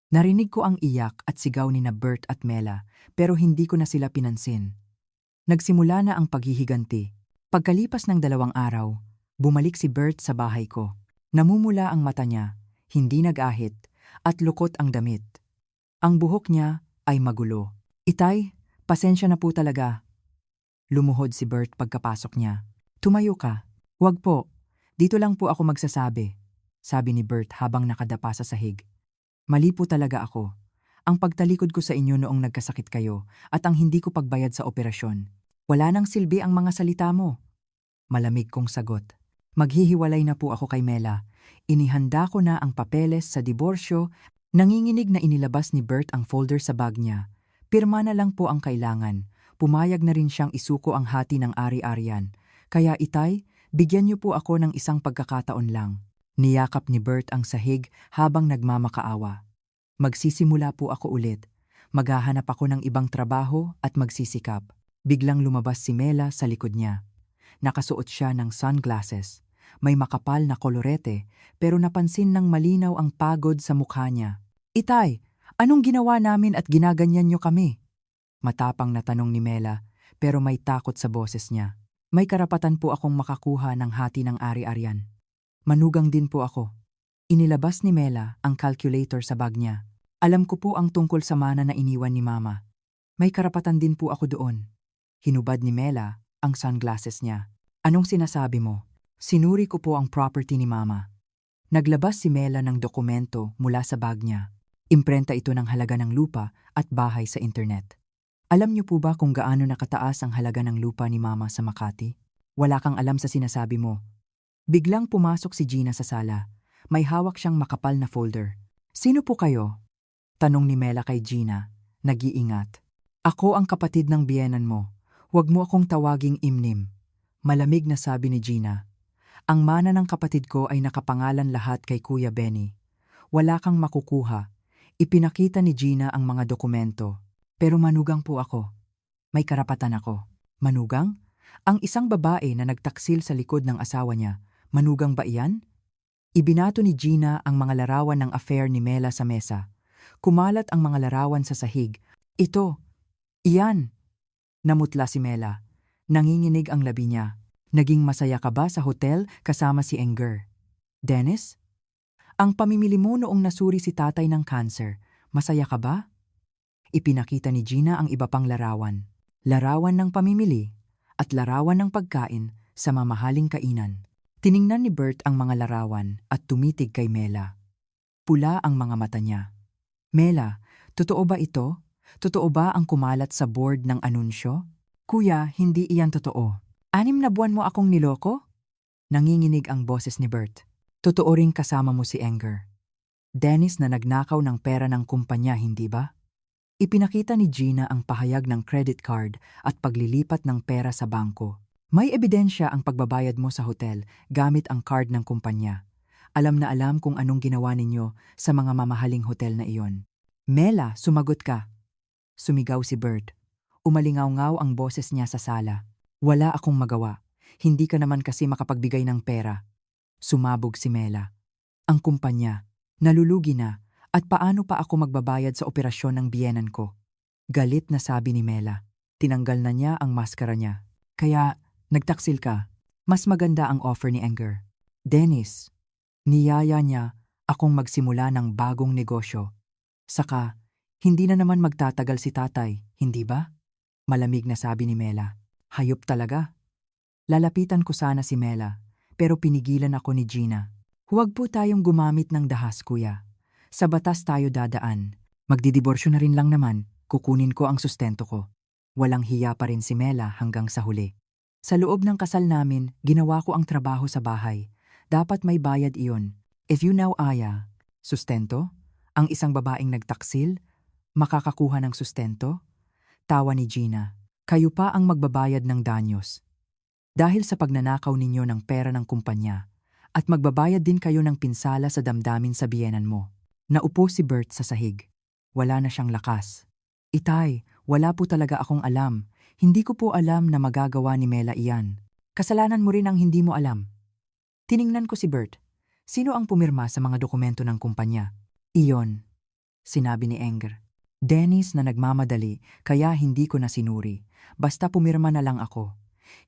Narinig ko ang iyak at sigaw ni na Bert at Mela, pero hindi ko na sila pinansin. Nagsimula na ang paghihiganti. Pagkalipas ng 2 araw, bumalik si Bert sa bahay ko. Namumula ang mata niya, hindi nag-ahit, at lukot ang damit. Ang buhok niya ay magulo. Itay, pasensya na po talaga. Lumuhod si Bert pagkapasok niya. Tumayo ka. Wag po. Dito lang po ako magsasabi, sabi ni Bert habang nakadapa sa sahig. Mali po talaga ako. Ang pagtalikod ko sa inyo noong nagkasakit kayo at ang hindi ko pagbayad sa operasyon. Wala nang silbi ang mga salita mo. Malamig kong sagot. Maghihiwalay na po ako kay Mela. Inihanda ko na ang papeles sa diborsyo. Nanginginig na inilabas ni Bert ang folder sa bag niya. Pirma na lang po ang kailangan. Pumayag na rin siyang isuko ang hati ng ari-arian. Kaya Itay, bigyan niyo po ako ng isang pagkakataon lang. Niyakap ni Bert ang sahig habang nagmamakaawa. Magsisimula po ako ulit. Maghahanap ako ng ibang trabaho at magsisikap. Biglang lumabas si Mela sa likod niya. Nakasuot siya ng sunglasses. May makapal na kolorete, pero napansin ng malinaw ang pagod sa mukha niya. Itay, anong ginawa namin at ginaganyan niyo kami? Matapang na tanong ni Mela, pero may takot sa boses niya. May karapatan po akong makakuha ng hati ng ari-arian. Manugang din po ako. Inilabas ni Mela ang calculator sa bag niya. Alam ko po ang tungkol sa mana na iniwan ni Mama. May karapatan din po ako doon. Hinubad ni Mela ang sunglasses niya. Anong sinasabi mo? Sinuri ko po ang property ni Mama. Naglabas si Mela ng dokumento mula sa bag niya. Imprenta ito ng halaga ng lupa at bahay sa internet. Alam niyo po ba kung gaano nakataas ang halaga ng lupa ni Mama sa Makati? Wala kang alam sa sinasabi mo. Biglang pumasok si Gina sa sala. May hawak siyang makapal na folder. Sino po kayo? Tanong ni Mela kay Gina, nag-iingat. Ako ang kapatid ng biyenan mo. Huwag mo akong tawaging Imnim. Malamig na sabi ni Gina. Ang mana ng kapatid ko ay nakapangalan lahat kay Kuya Benny. Wala kang makukuha. Ipinakita ni Gina ang mga dokumento. Pero manugang po ako. May karapatan ako. Manugang? Ang isang babae na nagtaksil sa likod ng asawa niya. Manugang ba iyan? Ibinato ni Gina ang mga larawan ng affair ni Mela sa mesa. Kumalat ang mga larawan sa sahig. Ito. Iyan. Namutla si Mela. Nanginginig ang labi niya. Naging masaya ka ba sa hotel kasama si Enger? Dennis? Ang pamimili mo noong nasuri si tatay ng cancer. Masaya ka ba? Ipinakita ni Gina ang iba pang larawan. Larawan ng pamimili at larawan ng pagkain sa mamahaling kainan. Tiningnan ni Bert ang mga larawan at tumitig kay Mela. Pula ang mga mata niya. Mela, totoo ba ito? Totoo ba ang kumalat sa board ng anunsyo? Kuya, hindi iyan totoo. 6 na buwan mo akong niloko? Nanginginig ang boses ni Bert. Totoo ring kasama mo si Enger. Dennis na nagnakaw ng pera ng kumpanya, hindi ba? Ipinakita ni Gina ang pahayag ng credit card at paglilipat ng pera sa bangko. May ebidensya ang pagbabayad mo sa hotel gamit ang card ng kumpanya. Alam na alam kung anong ginawa ninyo sa mga mamahaling hotel na iyon. Mela, sumagot ka. Sumigaw si Bert. Umalingaw-ngaw ang boses niya sa sala. Wala akong magawa. Hindi ka naman kasi makapagbigay ng pera. Sumabog si Mela. Ang kumpanya, nalulugi na. At paano pa ako magbabayad sa operasyon ng biyenan ko? Galit na sabi ni Mela. Tinanggal na niya ang maskara niya. Kaya, nagtaksil ka. Mas maganda ang offer ni Enger. Dennis, niyaya niya akong magsimula ng bagong negosyo. Saka, hindi na naman magtatagal si tatay, hindi ba? Malamig na sabi ni Mela. Hayop talaga. Lalapitan ko sana si Mela, pero pinigilan ako ni Gina. Huwag po tayong gumamit ng dahas, kuya. Sa batas tayo dadaan. Magdidiborsyo na rin lang naman, kukunin ko ang sustento ko. Walang hiya pa rin si Mela hanggang sa huli. Sa loob ng kasal namin, ginawa ko ang trabaho sa bahay. Dapat may bayad iyon. If you know Aya, sustento? Ang isang babaeng nagtaksil? Makakakuha ng sustento? Tawa ni Gina. Kayo pa ang magbabayad ng danyos. Dahil sa pagnanakaw ninyo ng pera ng kumpanya, at magbabayad din kayo ng pinsala sa damdamin sa biyenan mo. Naupo si Bert sa sahig. Wala na siyang lakas. Itay, wala po talaga akong alam. Hindi ko po alam na magagawa ni Mela iyan. Kasalanan mo rin ang hindi mo alam. Tiningnan ko si Bert. Sino ang pumirma sa mga dokumento ng kumpanya? Iyon, sinabi ni Enger. Dennis na nagmamadali, kaya hindi ko na sinuri. Basta pumirma na lang ako.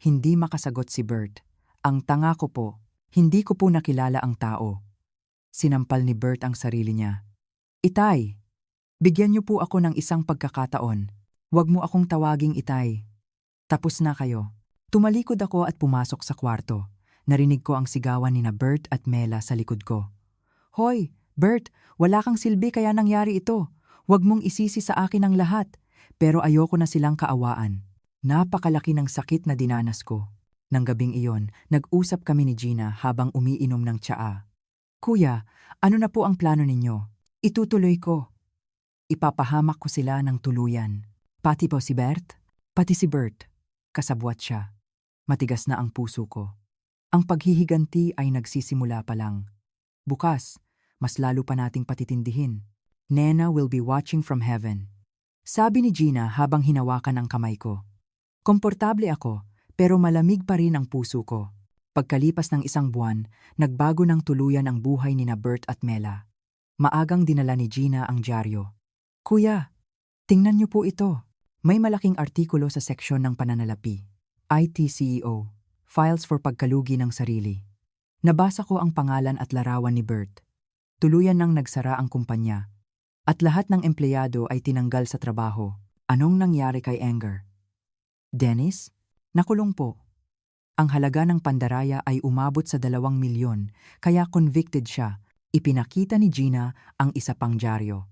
Hindi makasagot si Bert. Ang tanga ko po, hindi ko po nakilala ang tao. Sinampal ni Bert ang sarili niya. Itay, bigyan niyo po ako ng isang pagkakataon. Huwag mo akong tawaging Itay. Tapos na kayo. Tumalikod ako at pumasok sa kwarto. Narinig ko ang sigawan ni na Bert at Mela sa likod ko. Hoy, Bert, wala kang silbi kaya nangyari ito. Huwag mong isisi sa akin ang lahat. Pero ayoko na silang kaawaan. Napakalaki ng sakit na dinanas ko. Nang gabing iyon, nag-usap kami ni Gina habang umiinom ng tsaa. Kuya, ano na po ang plano ninyo? Itutuloy ko. Ipapahamak ko sila ng tuluyan. Pati po si Bert? Pati si Bert. Kasabwat siya. Matigas na ang puso ko. Ang paghihiganti ay nagsisimula pa lang. Bukas, mas lalo pa nating patitindihin. Nena will be watching from heaven. Sabi ni Gina habang hinawakan ang kamay ko. Komportable ako, pero malamig pa rin ang puso ko. Pagkalipas ng 1 buwan, nagbago ng tuluyan ang buhay ni na Bert at Mela. Maagang dinala ni Gina ang dyaryo. Kuya, tingnan niyo po ito. May malaking artikulo sa seksyon ng pananalapi. IT CEO, Files for pagkalugi ng sarili. Nabasa ko ang pangalan at larawan ni Bert. Tuluyan nang nagsara ang kumpanya. At lahat ng empleyado ay tinanggal sa trabaho. Anong nangyari kay Anger? Dennis? Nakulong po. Ang halaga ng pandaraya ay umabot sa 2 milyon, kaya convicted siya. Ipinakita ni Gina ang isa pang dyaryo.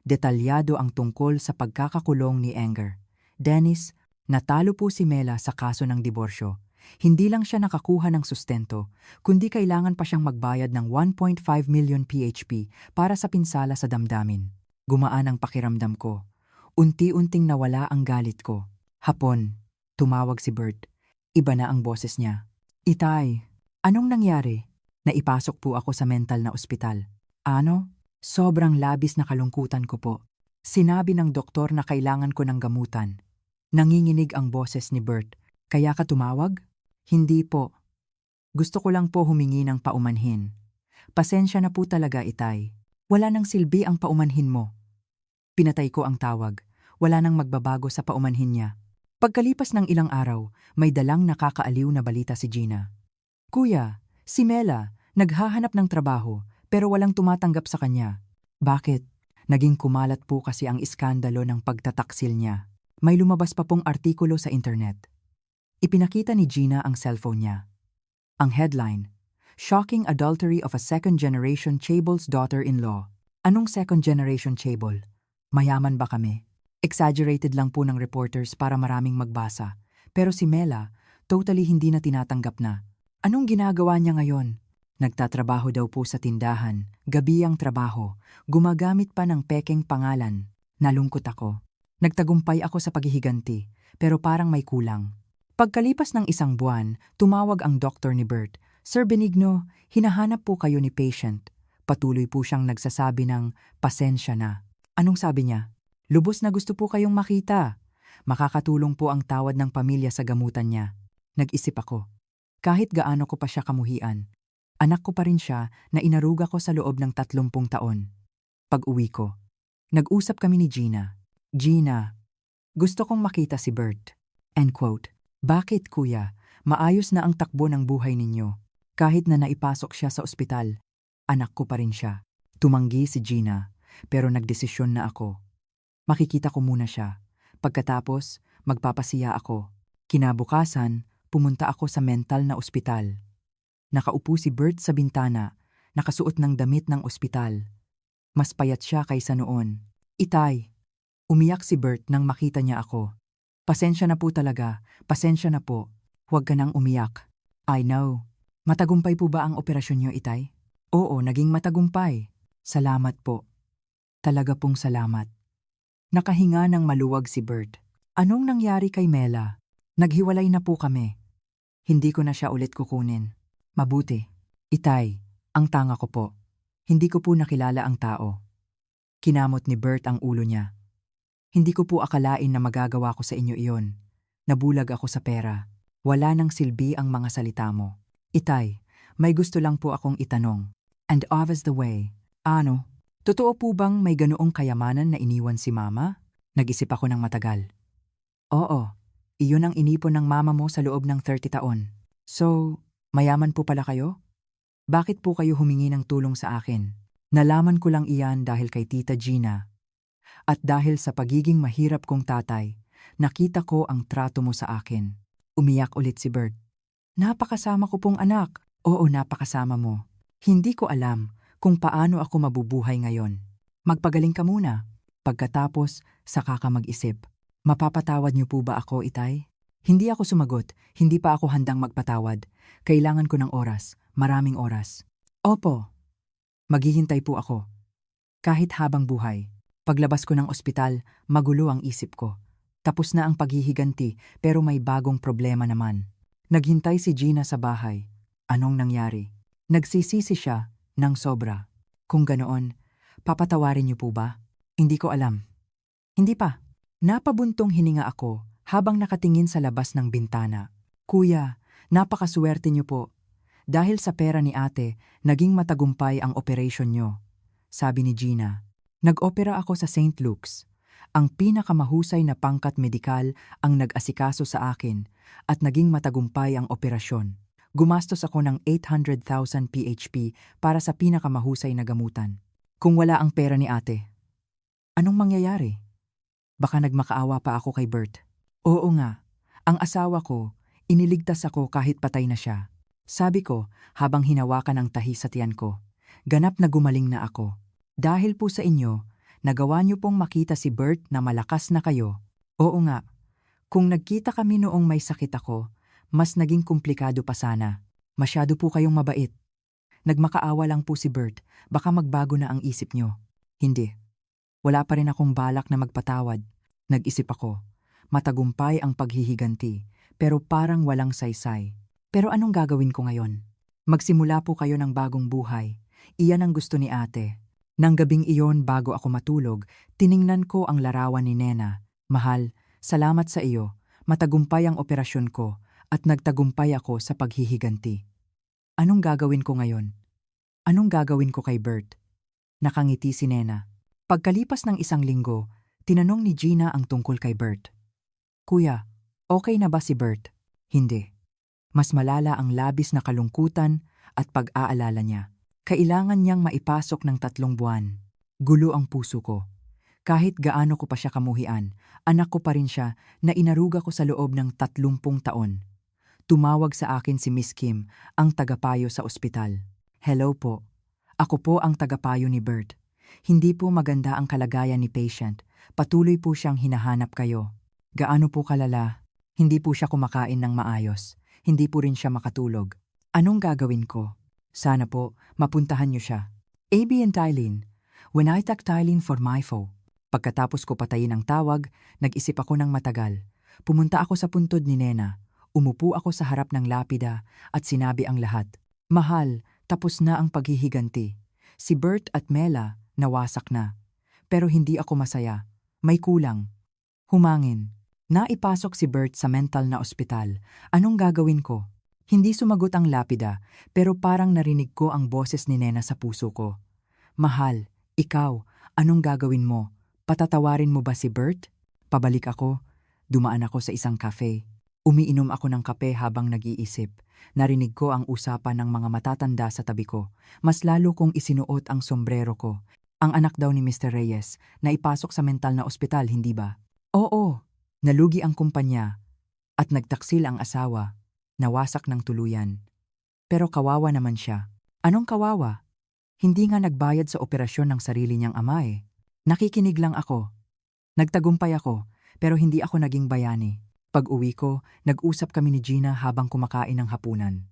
Detalyado ang tungkol sa pagkakakulong ni Anger. Dennis, natalo po si Mela sa kaso ng diborsyo. Hindi lang siya nakakuha ng sustento, kundi kailangan pa siyang magbayad ng 1.5 million PHP para sa pinsala sa damdamin. Gumaan ang pakiramdam ko. Unti-unting nawala ang galit ko. Hapon, tumawag si Bert. Iba na ang boses niya. Itay, anong nangyari? Naipasok po ako sa mental na ospital. Ano? Sobrang labis na kalungkutan ko po. Sinabi ng doktor na kailangan ko ng gamutan. Nanginginig ang boses ni Bert. Kaya ka tumawag? Hindi po. Gusto ko lang po humingi ng paumanhin. Pasensya na po talaga, Itay. Wala nang silbi ang paumanhin mo. Pinatay ko ang tawag. Wala nang magbabago sa paumanhin niya. Pagkalipas ng ilang araw, may dalang nakakaaliw na balita si Gina. Kuya, si Mela, naghahanap ng trabaho pero walang tumatanggap sa kanya. Bakit? Naging kumalat po kasi ang iskandalo ng pagtataksil niya. May lumabas pa pong artikulo sa internet. Ipinakita ni Gina ang cellphone niya. Ang headline, Shocking Adultery of a Second-Generation Chaeble's Daughter-in-Law. Anong second-generation Chaebol? Mayaman ba kami? Exaggerated lang po ng reporters para maraming magbasa. Pero si Mela, totally hindi na tinatanggap na. Anong ginagawa niya ngayon? Nagtatrabaho daw po sa tindahan, gabi ang trabaho, gumagamit pa ng pekeng pangalan. Nalungkot ako. Nagtagumpay ako sa paghihiganti, pero parang may kulang. Pagkalipas ng 1 buwan, tumawag ang doktor ni Bert. Sir Benigno, hinahanap po kayo ni patient. Patuloy po siyang nagsasabi ng pasensya na. Anong sabi niya? Lubos na gusto po kayong makita. Makakatulong po ang tawad ng pamilya sa gamutan niya. Nag-isip ako. Kahit gaano ko pa siya kamuhian, anak ko pa rin siya na inaruga ko sa loob ng 30 taon. Pag-uwi ko, nag-usap kami ni Gina. Gina, gusto kong makita si Bert. End quote. Bakit, kuya? Maayos na ang takbo ng buhay ninyo. Kahit na naipasok siya sa ospital, anak ko pa rin siya. Tumanggi si Gina, pero nagdesisyon na ako. Makikita ko muna siya. Pagkatapos, magpapasiya ako. Kinabukasan, pumunta ako sa mental na ospital. Nakaupo si Bert sa bintana, nakasuot ng damit ng ospital. Mas payat siya kaysa noon. Itay. Umiyak si Bert nang makita niya ako. Pasensya na po talaga, pasensya na po. Huwag ka nang umiyak. I know. Matagumpay po ba ang operasyon niyo, Itay? Oo, naging matagumpay. Salamat po. Talaga pong salamat. Nakahinga ng maluwag si Bert. Anong nangyari kay Mela? Naghiwalay na po kami. Hindi ko na siya ulit kukunin. Mabuti. Itay, ang tanga ko po. Hindi ko po nakilala ang tao. Kinamot ni Bert ang ulo niya. Hindi ko po akalain na magagawa ko sa inyo iyon. Nabulag ako sa pera. Wala nang silbi ang mga salita mo. Itay, may gusto lang po akong itanong. And obvious the way. Ano? Totoo po bang may ganoong kayamanan na iniwan si Mama? Nag-isip ako ng matagal. Oo, iyon ang inipon ng mama mo sa loob ng 30 taon. So, mayaman po pala kayo? Bakit po kayo humingi ng tulong sa akin? Nalaman ko lang iyan dahil kay Tita Gina. At dahil sa pagiging mahirap kong tatay, nakita ko ang trato mo sa akin. Umiyak ulit si Bert. Napakasama ko pong anak. Oo, napakasama mo. Hindi ko alam kung paano ako mabubuhay ngayon. Magpagaling ka muna. Pagkatapos, saka ka mag-isip. Mapapatawad niyo po ba ako, Itay? Hindi ako sumagot. Hindi pa ako handang magpatawad. Kailangan ko ng oras. Maraming oras. Opo. Maghihintay po ako. Kahit habang buhay. Paglabas ko ng ospital, magulo ang isip ko. Tapos na ang paghihiganti pero may bagong problema naman. Naghintay si Gina sa bahay. Anong nangyari? Nagsisisi siya ng sobra. Kung ganoon, papatawarin niyo po ba? Hindi ko alam. Hindi pa. Napabuntong hininga ako habang nakatingin sa labas ng bintana. Kuya, napakaswerte niyo po. Dahil sa pera ni ate, naging matagumpay ang operasyon niyo. Sabi ni Gina. Nag-opera ako sa St. Luke's. Ang pinakamahusay na pangkat medikal ang nag-asikaso sa akin at naging matagumpay ang operasyon. Gumastos ako ng 800,000 PHP para sa pinakamahusay na gamutan. Kung wala ang pera ni ate, anong mangyayari? Baka nagmakaawa pa ako kay Bert. Oo nga, ang asawa ko, iniligtas ako kahit patay na siya. Sabi ko habang hinawakan ang tahi sa tiyan ko. Ganap na gumaling na ako. Dahil po sa inyo, nagawa niyo pong makita si Bert na malakas na kayo. Oo nga, kung nagkita kami noong may sakit ako, mas naging komplikado pa sana. Masyado po kayong mabait. Nagmakaawa lang po si Bert, baka magbago na ang isip niyo. Hindi. Wala pa rin akong balak na magpatawad. Nag-isip ako. Matagumpay ang paghihiganti, pero parang walang saysay. Pero anong gagawin ko ngayon? Magsimula po kayo ng bagong buhay. Iyan ang gusto ni ate. Nang gabing iyon bago ako matulog, tiningnan ko ang larawan ni Nena. Mahal, salamat sa iyo. Matagumpay ang operasyon ko at nagtagumpay ako sa paghihiganti. Anong gagawin ko ngayon? Anong gagawin ko kay Bert? Nakangiti si Nena. Pagkalipas ng 1 linggo, tinanong ni Gina ang tungkol kay Bert. Kuya, okay na ba si Bert? Hindi. Mas malala ang labis na kalungkutan at pag-aalala niya. Kailangan niyang maipasok ng 3 buwan. Gulo ang puso ko. Kahit gaano ko pa siya kamuhian, anak ko pa rin siya na inaruga ko sa loob ng 30 taon. Tumawag sa akin si Miss Kim, ang tagapayo sa ospital. Hello po. Ako po ang tagapayo ni Bert. Hindi po maganda ang kalagayan ni patient. Patuloy po siyang hinahanap kayo. Gaano po kalala? Hindi po siya kumakain ng maayos. Hindi po rin siya makatulog. Anong gagawin ko? Sana po, mapuntahan niyo siya. AB and Tylene. When I tak Tylene for my foe. Pagkatapos ko patayin ang tawag, nag-isip ako ng matagal. Pumunta ako sa puntod ni Nena. Umupo ako sa harap ng lapida at sinabi ang lahat. Mahal, tapos na ang paghihiganti. Si Bert at Mela nawasak na. Pero hindi ako masaya. May kulang. Humangin. Naipasok si Bert sa mental na ospital. Anong gagawin ko? Hindi sumagot ang lapida, pero parang narinig ko ang boses ni Nena sa puso ko. Mahal, ikaw, anong gagawin mo? Patatawarin mo ba si Bert? Pabalik ako. Dumaan ako sa isang cafe. Umiinom ako ng kape habang nag-iisip. Narinig ko ang usapan ng mga matatanda sa tabi ko. Mas lalo kong isinuot ang sombrero ko. Ang anak daw ni Mr. Reyes na ipasok sa mental na ospital, hindi ba? Oo. Nalugi ang kumpanya at nagtaksil ang asawa. Nawasak ng tuluyan. Pero kawawa naman siya. Anong kawawa? Hindi nga nagbayad sa operasyon ng sarili niyang ama eh. Nakikinig lang ako. Nagtagumpay ako, pero hindi ako naging bayani. Pag-uwi ko, nag-usap kami ni Gina habang kumakain ng hapunan.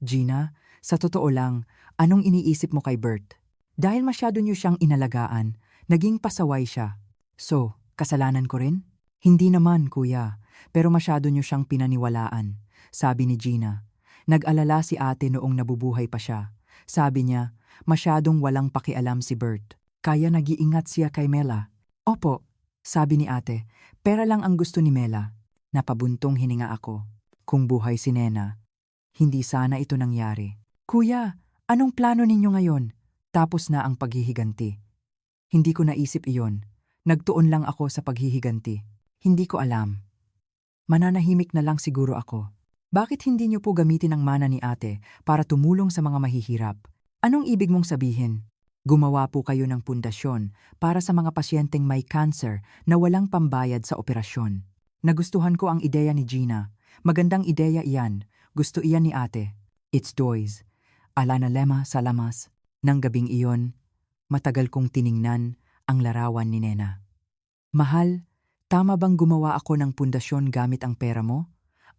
Gina, sa totoo lang, anong iniisip mo kay Bert? Dahil masyado niyo siyang inalagaan, naging pasaway siya. So, kasalanan ko rin? Hindi naman, kuya, pero masyado niyo siyang pinaniwalaan, sabi ni Gina. Nag-alala si ate noong nabubuhay pa siya. Sabi niya, masyadong walang pakialam si Bert. Kaya nag-iingat siya kay Mela. Opo, sabi ni ate, pera lang ang gusto ni Mela. Napabuntong hininga ako. Kung buhay si Nena, hindi sana ito nangyari. Kuya, anong plano ninyo ngayon? Tapos na ang paghihiganti. Hindi ko naisip iyon. Nagtuon lang ako sa paghihiganti. Hindi ko alam. Mananahimik na lang siguro ako. Bakit hindi niyo po gamitin ang mana ni ate para tumulong sa mga mahihirap? Anong ibig mong sabihin? Gumawa po kayo ng pundasyon para sa mga pasyenteng may cancer na walang pambayad sa operasyon. Nagustuhan ko ang ideya ni Gina. Magandang ideya iyan. Gusto iyan ni ate. It's Doy's. Alana lema salamas. Nang gabing iyon, matagal kong tiningnan ang larawan ni Nena. Mahal, tama bang gumawa ako ng pundasyon gamit ang pera mo?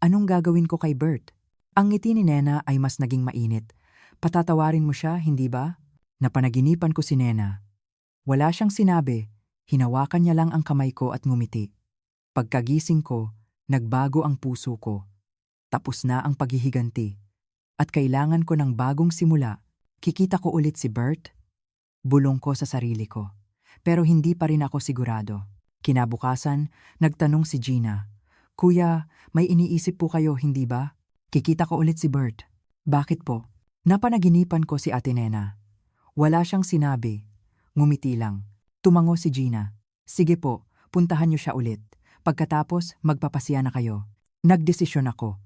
Anong gagawin ko kay Bert? Ang ngiti ni Nena ay mas naging mainit. Patatawarin mo siya, hindi ba? Napanaginipan ko si Nena. Wala siyang sinabi. Hinawakan niya lang ang kamay ko at ngumiti. Pagkagising ko, nagbago ang puso ko. Tapos na ang paghihiganti. At kailangan ko ng bagong simula. Kikita ko ulit si Bert? Bulong ko sa sarili ko. Pero hindi pa rin ako sigurado. Kinabukasan, nagtanong si Gina. Kuya, may iniisip po kayo, hindi ba? Kikita ko ulit si Bert. Bakit po? Napanaginipan ko si Ate Nena. Wala siyang sinabi. Ngumiti lang. Tumango si Gina. Sige po, puntahan niyo siya ulit. Pagkatapos, magpapasya na kayo. Nagdesisyon ako.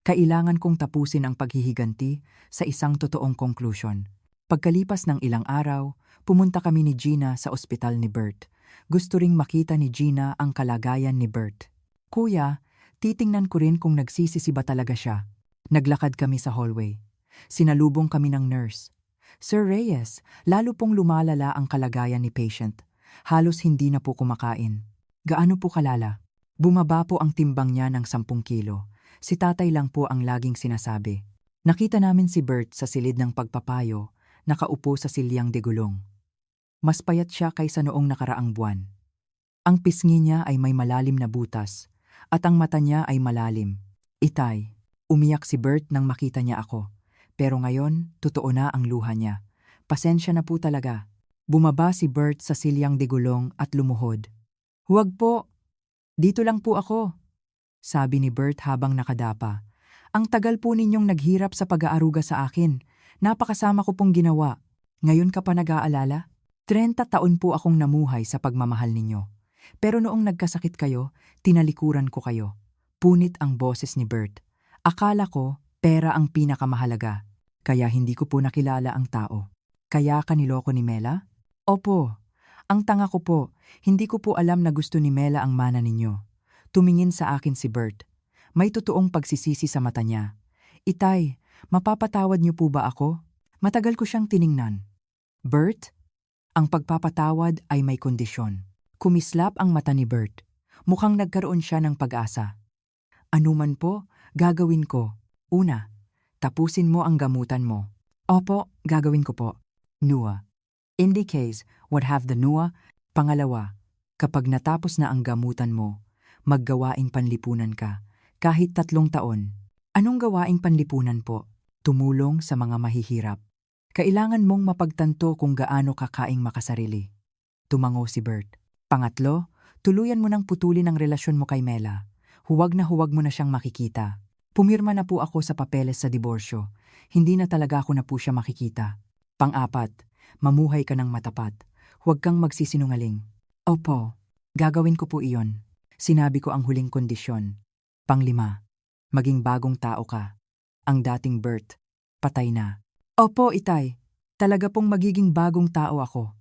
Kailangan kong tapusin ang paghihiganti sa isang totoong conclusion. Pagkalipas ng ilang araw, pumunta kami ni Gina sa ospital ni Bert. Gusto ring makita ni Gina ang kalagayan ni Bert. Kuya, titingnan ko rin kung nagsisisi ba talaga siya. Naglakad kami sa hallway. Sinalubong kami ng nurse. Sir Reyes, lalo pong lumalala ang kalagayan ni patient. Halos hindi na po kumakain. Gaano po kalala? Bumaba po ang timbang niya ng 10 kilo. Si tatay lang po ang laging sinasabi. Nakita namin si Bert sa silid ng pagpapayo, nakaupo sa silyang de gulong. Mas payat siya kaysa noong nakaraang buwan. Ang pisngi niya ay may malalim na butas, at ang mata niya ay malalim. Itay, umiyak si Bert nang makita niya ako. Pero ngayon, totoo na ang luha niya. Pasensya na po talaga. Bumaba si Bert sa silyang de gulong at lumuhod. Huwag po. Dito lang po ako. Sabi ni Bert habang nakadapa. Ang tagal po ninyong naghirap sa pag-aaruga sa akin. Napakasama ko pong ginawa. Ngayon ka pa nag-aalala? 30 taon po akong namuhay sa pagmamahal ninyo. Pero noong nagkasakit kayo, tinalikuran ko kayo. Punit ang boses ni Bert. Akala ko, pera ang pinakamahalaga. Kaya hindi ko po nakilala ang tao. Kaya ka niloko ni Mela? Opo. Ang tanga ko po, hindi ko po alam na gusto ni Mela ang mana ninyo. Tumingin sa akin si Bert. May totoong pagsisisi sa mata niya. Itay, mapapatawad niyo po ba ako? Matagal ko siyang tiningnan. Bert? Ang pagpapatawad ay may kondisyon. Kumislap ang mata ni Bert. Mukhang nagkaroon siya ng pag-asa. Anuman po, gagawin ko. Una, tapusin mo ang gamutan mo. Opo, gagawin ko po. Nua. In the case, would have the Nua. Pangalawa, kapag natapos na ang gamutan mo, maggawaing panlipunan ka. Kahit 3 taon. Anong gawaing panlipunan po? Tumulong sa mga mahihirap. Kailangan mong mapagtanto kung gaano kakaing makasarili. Tumango si Bert. Pangatlo, tuluyan mo nang putulin ang relasyon mo kay Mela. Huwag mo na siyang makikita. Pumirma na po ako sa papeles sa diborsyo. Hindi na talaga ako na po siya makikita. Pang-apat, mamuhay ka ng matapat. Huwag kang magsisinungaling. Opo, gagawin ko po iyon. Sinabi ko ang huling kondisyon. Pang-5, maging bagong tao ka. Ang dating Bert, patay na. Opo, itay. Talaga pong magiging bagong tao ako.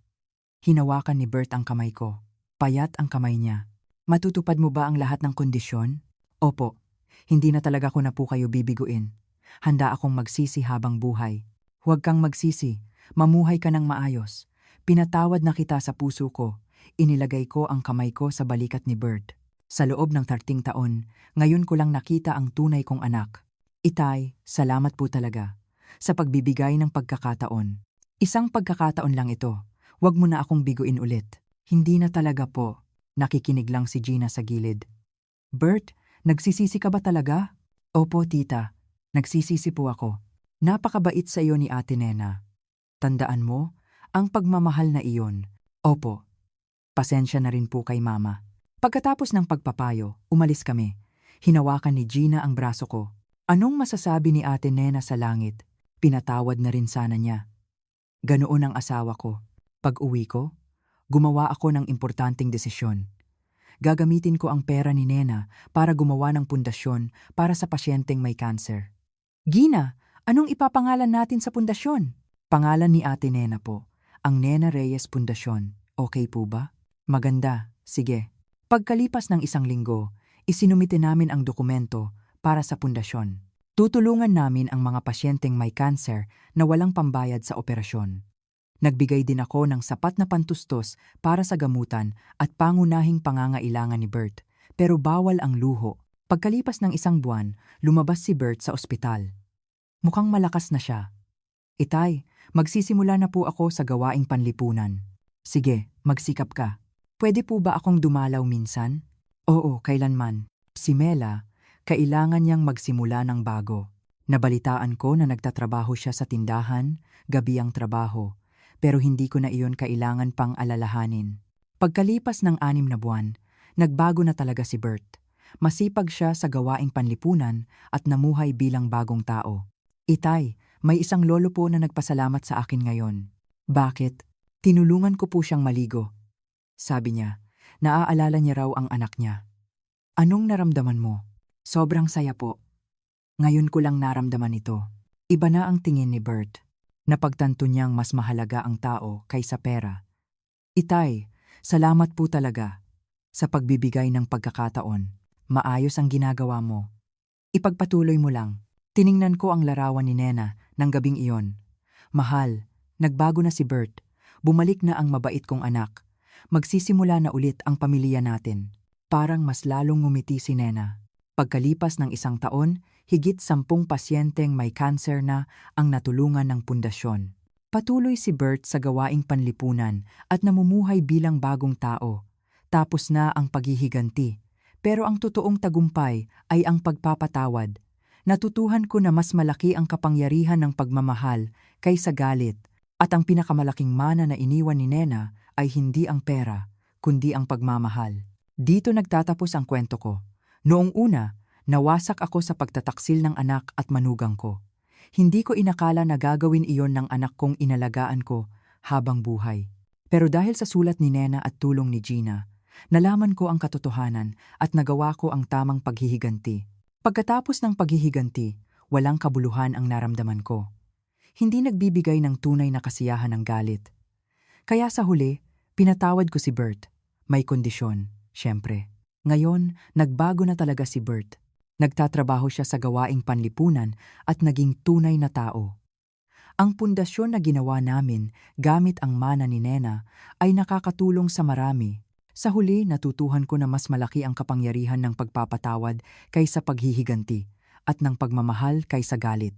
Hinawakan ni Bert ang kamay ko. Payat ang kamay niya. Matutupad mo ba ang lahat ng kondisyon? Opo. Hindi na talaga ko na po kayo bibiguin. Handa akong magsisi habang buhay. Huwag kang magsisi. Mamuhay ka ng maayos. Pinatawad na kita sa puso ko. Inilagay ko ang kamay ko sa balikat ni Bert. Sa loob ng 30 taon, ngayon ko lang nakita ang tunay kong anak. Itay, salamat po talaga. Sa pagbibigay ng pagkakataon. Isang pagkakataon lang ito. Huwag mo na akong biguin ulit. Hindi na talaga po. Nakikinig lang si Gina sa gilid. Bert, nagsisisi ka ba talaga? Opo, tita. Nagsisisi po ako. Napakabait sa iyo ni Ate Nena. Tandaan mo, ang pagmamahal na iyon. Opo. Pasensya na rin po kay Mama. Pagkatapos ng pagpapayo, umalis kami. Hinawakan ni Gina ang braso ko. Anong masasabi ni Ate Nena sa langit? Pinatawad na rin sana niya. Ganoon ang asawa ko. Pag-uwi ko, gumawa ako ng importanteng desisyon. Gagamitin ko ang pera ni Nena para gumawa ng pundasyon para sa pasyenteng may cancer. Gina, anong ipapangalan natin sa pundasyon? Pangalan ni Ate Nena po, ang Nena Reyes Pundasyon. Okay po ba? Maganda, sige. Pagkalipas ng 1 linggo, isinumite namin ang dokumento para sa pundasyon. Tutulungan namin ang mga pasyenteng may cancer na walang pambayad sa operasyon. Nagbigay din ako ng sapat na pantustos para sa gamutan at pangunahing pangangailangan ni Bert, pero bawal ang luho. Pagkalipas ng 1 buwan, lumabas si Bert sa ospital. Mukhang malakas na siya. Itay, magsisimula na po ako sa gawaing panlipunan. Sige, magsikap ka. Pwede po ba akong dumalaw minsan? Oo, kailanman. Si Mela, kailangan niyang magsimula ng bago. Nabalitaan ko na nagtatrabaho siya sa tindahan, gabi ang trabaho. Pero hindi ko na iyon kailangan pang alalahanin. Pagkalipas ng 6 na buwan, nagbago na talaga si Bert. Masipag siya sa gawaing panlipunan at namuhay bilang bagong tao. Itay, may isang lolo po na nagpasalamat sa akin ngayon. Bakit? Tinulungan ko po siyang maligo. Sabi niya, Naaalala niya raw ang anak niya. Anong naramdaman mo? Sobrang saya po. Ngayon ko lang naramdaman ito. Iba na ang tingin ni Bert. Napagtanto niyang mas mahalaga ang tao kaysa pera. Itay, salamat po talaga sa pagbibigay ng pagkakataon. Maayos ang ginagawa mo. Ipagpatuloy mo lang. Tiningnan ko ang larawan ni Nena ng gabing iyon. Mahal, nagbago na si Bert. Bumalik na ang mabait kong anak. Magsisimula na ulit ang pamilya natin. Parang mas lalong ngumiti si Nena. Pagkalipas ng 1 taon, higit 10 pasyenteng may kanser na ang natulungan ng pundasyon. Patuloy si Bert sa gawaing panlipunan at namumuhay bilang bagong tao. Tapos na ang paghihiganti. Pero ang totoong tagumpay ay ang pagpapatawad. Natutuhan ko na mas malaki ang kapangyarihan ng pagmamahal kaysa galit, at ang pinakamalaking mana na iniwan ni Nena ay hindi ang pera, kundi ang pagmamahal. Dito nagtatapos ang kwento ko. Noong una, nawasak ako sa pagtataksil ng anak at manugang ko. Hindi ko inakala na gagawin iyon ng anak kong inalagaan ko habang buhay. Pero dahil sa sulat ni Nena at tulong ni Gina, nalaman ko ang katotohanan at nagawa ko ang tamang paghihiganti. Pagkatapos ng paghihiganti, walang kabuluhan ang naramdaman ko. Hindi nagbibigay ng tunay na kasiyahan ng galit. Kaya sa huli, pinatawad ko si Bert. May kondisyon, syempre. Ngayon, nagbago na talaga si Bert. Nagtatrabaho siya sa gawaing panlipunan at naging tunay na tao. Ang pundasyon na ginawa namin gamit ang mana ni Nena ay nakakatulong sa marami. Sa huli, natutuhan ko na mas malaki ang kapangyarihan ng pagpapatawad kaysa paghihiganti at ng pagmamahal kaysa galit.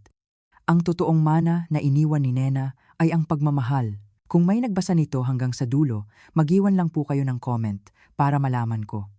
Ang totoong mana na iniwan ni Nena ay ang pagmamahal. Kung may nagbasa nito hanggang sa dulo, mag-iwan lang po kayo ng comment para malaman ko.